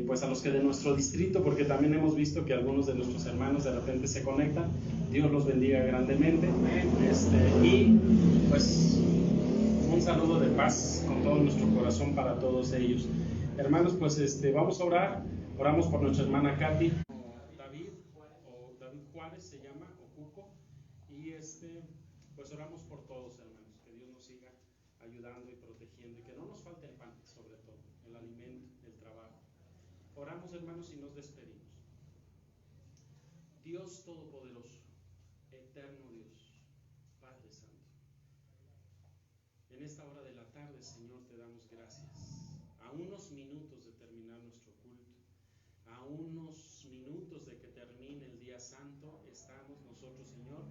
Pues a los que de nuestro distrito, porque también hemos visto que algunos de nuestros hermanos de repente se conectan. Dios los bendiga grandemente. Y pues un saludo de paz con todo nuestro corazón para todos ellos. Hermanos, pues vamos a orar. Oramos por nuestra hermana Katy. David Juárez se llama, o Cuco. Y pues oramos por todos, hermanos. Que Dios nos siga ayudando y protegiendo, y que no nos falte el pan, sobre todo, el alimento, el trabajo. Oramos, hermanos, y nos despedimos. Dios Todopoderoso, eterno Dios, Padre Santo, en esta hora de la tarde, Señor, te damos gracias. A unos minutos de terminar nuestro culto, a unos minutos de que termine el día santo, estamos nosotros, Señor,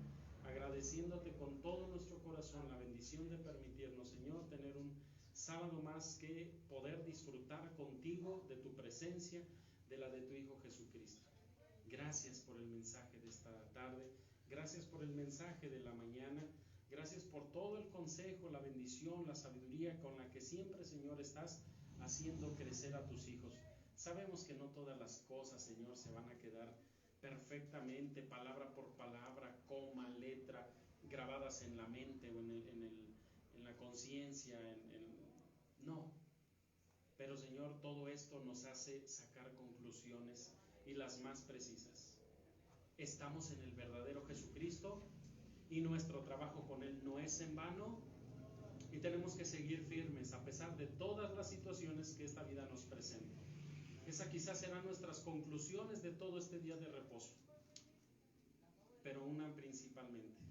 agradeciéndote con todo nuestro corazón la bendición de permitirnos, Señor, tener un sábado más que poder disfrutar contigo de tu presencia, de la de tu Hijo Jesucristo. Gracias por el mensaje de esta tarde, gracias por el mensaje de la mañana, gracias por todo el consejo, la bendición, la sabiduría con la que siempre, Señor, estás haciendo crecer a tus hijos. Sabemos que no todas las cosas, Señor, se van a quedar perfectamente, palabra por palabra, coma, letra, grabadas en la mente o en la conciencia, no. Pero, Señor, todo esto nos hace sacar conclusiones, y las más precisas. Estamos en el verdadero Jesucristo, y nuestro trabajo con Él no es en vano, y tenemos que seguir firmes a pesar de todas las situaciones que esta vida nos presenta. Esas quizás serán nuestras conclusiones de todo este día de reposo, pero una principalmente,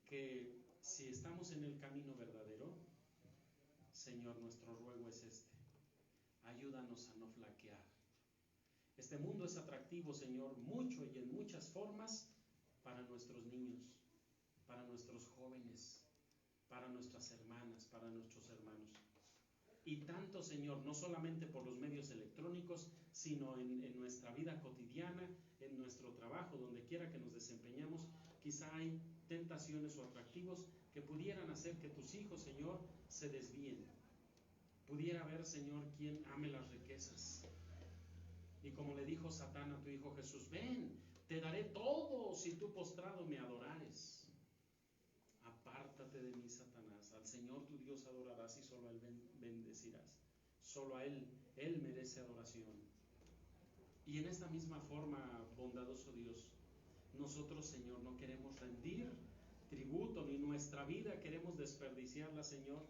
que si estamos en el camino verdadero, Señor, nuestro ruego es ayúdanos a no flaquear. Este mundo es atractivo, Señor, mucho y en muchas formas, para nuestros niños, para nuestros jóvenes, para nuestras hermanas, para nuestros hermanos. Y tanto, Señor, no solamente por los medios electrónicos, sino en nuestra vida cotidiana, en nuestro trabajo, donde quiera que nos desempeñemos, quizá hay tentaciones o atractivos que pudieran hacer que tus hijos, Señor, se desvíen. Pudiera haber, Señor, quien ame las riquezas. Y como le dijo Satán a tu Hijo Jesús, ven, te daré todo si tú postrado me adorares. Apártate de mí, Satanás. Al Señor tu Dios adorarás y solo a Él bendecirás. Solo a Él merece adoración. Y en esta misma forma, bondadoso Dios, nosotros, Señor, no queremos rendir tributo ni nuestra vida queremos desperdiciarla, Señor,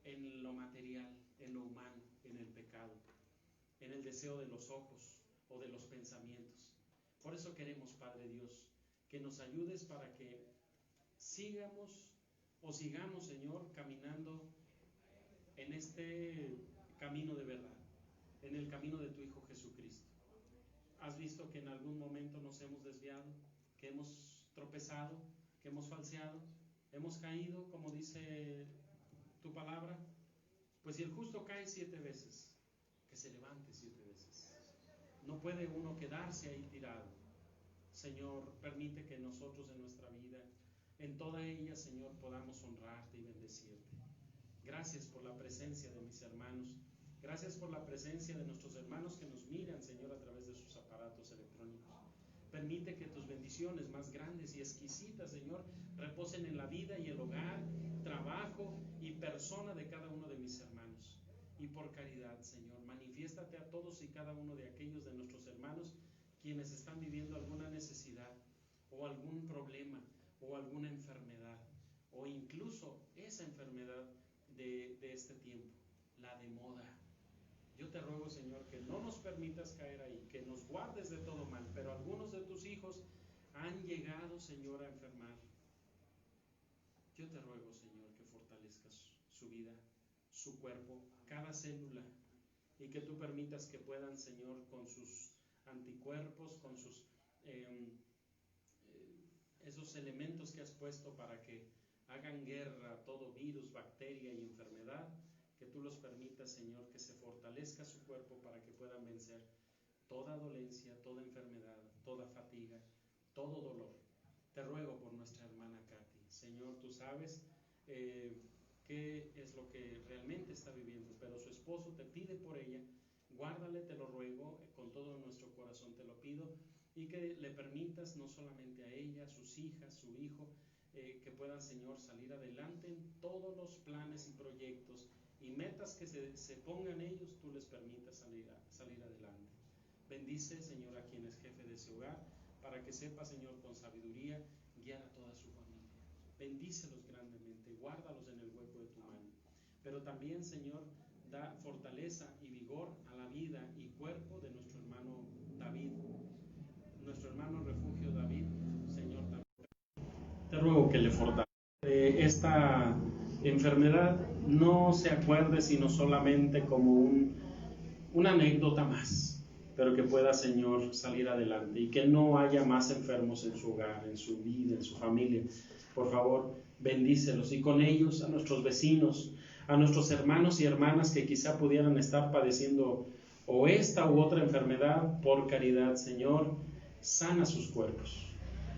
en lo material, en lo humano, en el pecado, en el deseo de los ojos o de los pensamientos. Por eso queremos, Padre Dios, que nos ayudes para que sigamos, Señor, caminando en este camino de verdad, en el camino de tu Hijo Jesucristo. ¿Has visto que en algún momento nos hemos desviado, que hemos tropezado, que hemos falseado, hemos caído, como dice tu palabra? Pues si el justo cae 7 veces, que se levante 7 veces. No puede uno quedarse ahí tirado. Señor, permite que nosotros en nuestra vida, en toda ella, Señor, podamos honrarte y bendecirte. Gracias por la presencia de mis hermanos. Gracias por la presencia de nuestros hermanos que nos miran, Señor, a través de sus aparatos electrónicos. Permite que tus bendiciones más grandes y exquisitas, Señor, reposen en la vida y el hogar, trabajo y persona de cada uno de mis hermanos. Y por caridad, Señor, manifiéstate a todos y cada uno de aquellos de nuestros hermanos quienes están viviendo alguna necesidad o algún problema o alguna enfermedad o incluso esa enfermedad de este tiempo, la de moda. Yo te ruego, Señor, que no nos permitas caer ahí, que nos guardes de todo mal, pero algunos de tus hijos han llegado, Señor, a enfermar. Yo te ruego, Señor, que fortalezcas su vida, su cuerpo, cada célula, y que tú permitas que puedan, Señor, con sus anticuerpos, con sus esos elementos que has puesto para que hagan guerra a todo virus, bacteria y enfermedad, que tú los permitas, Señor, que se fortalezca su cuerpo para que puedan vencer toda dolencia, toda enfermedad, toda fatiga, todo dolor. Te ruego por nuestra hermana Katy. Señor, tú sabes qué es lo que realmente está viviendo, pero su esposo te pide por ella. Guárdale, te lo ruego, con todo nuestro corazón te lo pido, y que le permitas no solamente a ella, a sus hijas, su hijo, que puedan, Señor, salir adelante en todos los planes y proyectos y metas que se pongan ellos, tú les permitas salir adelante. Bendice, Señor, a quien es jefe de ese hogar, para que sepa, Señor, con sabiduría guiar a toda su familia. Bendícelos grandemente, guárdalos en el hueco de tu mano. Pero también, Señor, da fortaleza y vigor a la vida y cuerpo de nuestro hermano David, nuestro hermano refugio David. Señor, también te ruego que le fortalezca esta enfermedad, no se acuerde sino solamente como una anécdota más, pero que pueda, Señor, salir adelante y que no haya más enfermos en su hogar, en su vida, en su familia. Por favor, bendícelos, y con ellos a nuestros vecinos, a nuestros hermanos y hermanas que quizá pudieran estar padeciendo o esta u otra enfermedad. Por caridad, Señor, sana sus cuerpos,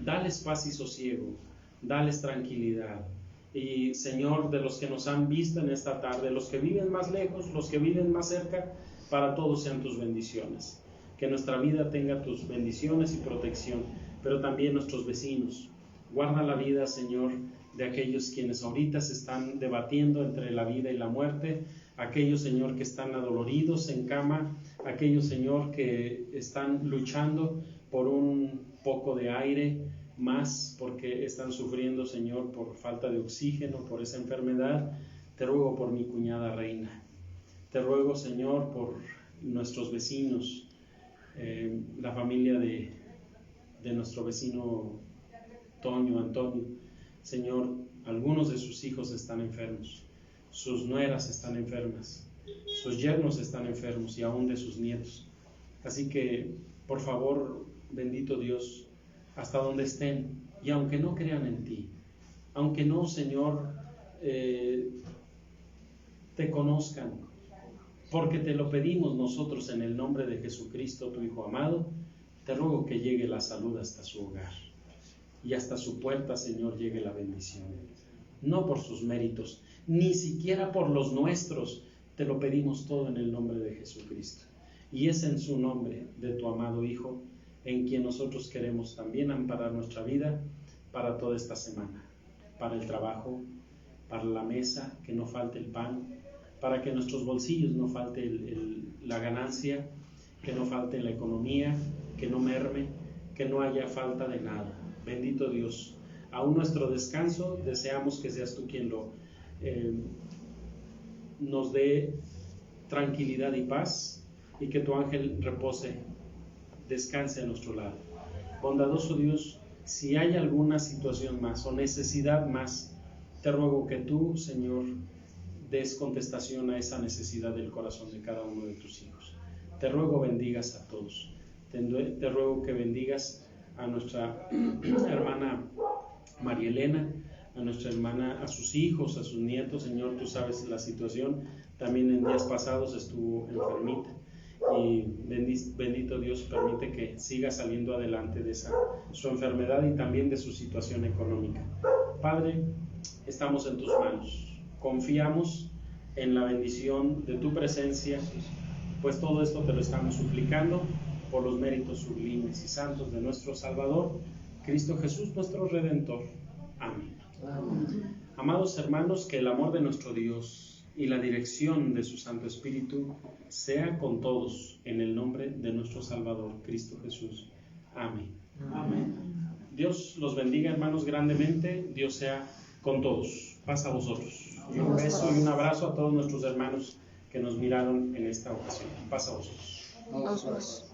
dales paz y sosiego, dales tranquilidad. Y, Señor, de los que nos han visto en esta tarde, los que viven más lejos, los que viven más cerca, para todos sean tus bendiciones. Que nuestra vida tenga tus bendiciones y protección, pero también nuestros vecinos. Guarda la vida, Señor, de aquellos quienes ahorita se están debatiendo entre la vida y la muerte, aquellos, Señor, que están adoloridos en cama, aquellos, Señor, que están luchando por un poco de aire más, porque están sufriendo, Señor, por falta de oxígeno, por esa enfermedad. Te ruego por mi cuñada Reina. Te ruego, Señor, por nuestros vecinos, la familia de nuestro vecino Antonio. Señor, algunos de sus hijos están enfermos, sus nueras están enfermas, sus yernos están enfermos y aún de sus nietos. Así que, por favor, bendito Dios, hasta donde estén, Y aunque no crean en ti, aunque no, Señor, te conozcan, porque te lo pedimos nosotros en el nombre de Jesucristo, tu Hijo amado, te ruego que llegue la salud hasta su hogar y hasta su puerta, Señor, llegue la bendición. No por sus méritos, ni siquiera por los nuestros, te lo pedimos todo en el nombre de Jesucristo. Y es en su nombre de tu amado Hijo, en quien nosotros queremos también amparar nuestra vida para toda esta semana, para el trabajo, para la mesa, que no falte el pan, para que en nuestros bolsillos no falte la ganancia, que no falte la economía, que no merme, que no haya falta de nada. Bendito Dios, aún nuestro descanso deseamos que seas tú quien nos dé tranquilidad y paz, y que tu ángel repose, descanse a nuestro lado. Bondadoso Dios, si hay alguna situación más o necesidad más, te ruego que tú, Señor, des contestación a esa necesidad del corazón de cada uno de tus hijos. Te ruego bendigas a todos. Te ruego que bendigas a nuestra hermana María Elena, a nuestra hermana, a sus hijos, a sus nietos. Señor, tú sabes la situación. También en días pasados estuvo enfermita. Y bendito Dios, permite que siga saliendo adelante de su enfermedad y también de su situación económica. Padre, estamos en tus manos. Confiamos en la bendición de tu presencia, pues todo esto te lo estamos suplicando por los méritos sublimes y santos de nuestro Salvador, Cristo Jesús, nuestro Redentor. Amén. Amén. Amados hermanos, que el amor de nuestro Dios y la dirección de su Santo Espíritu sea con todos, en el nombre de nuestro Salvador, Cristo Jesús. Amén. Amén. Dios los bendiga, hermanos, grandemente. Dios sea con todos. Paz a vosotros. Y un beso y un abrazo a todos nuestros hermanos que nos miraron en esta ocasión. Paz a vosotros.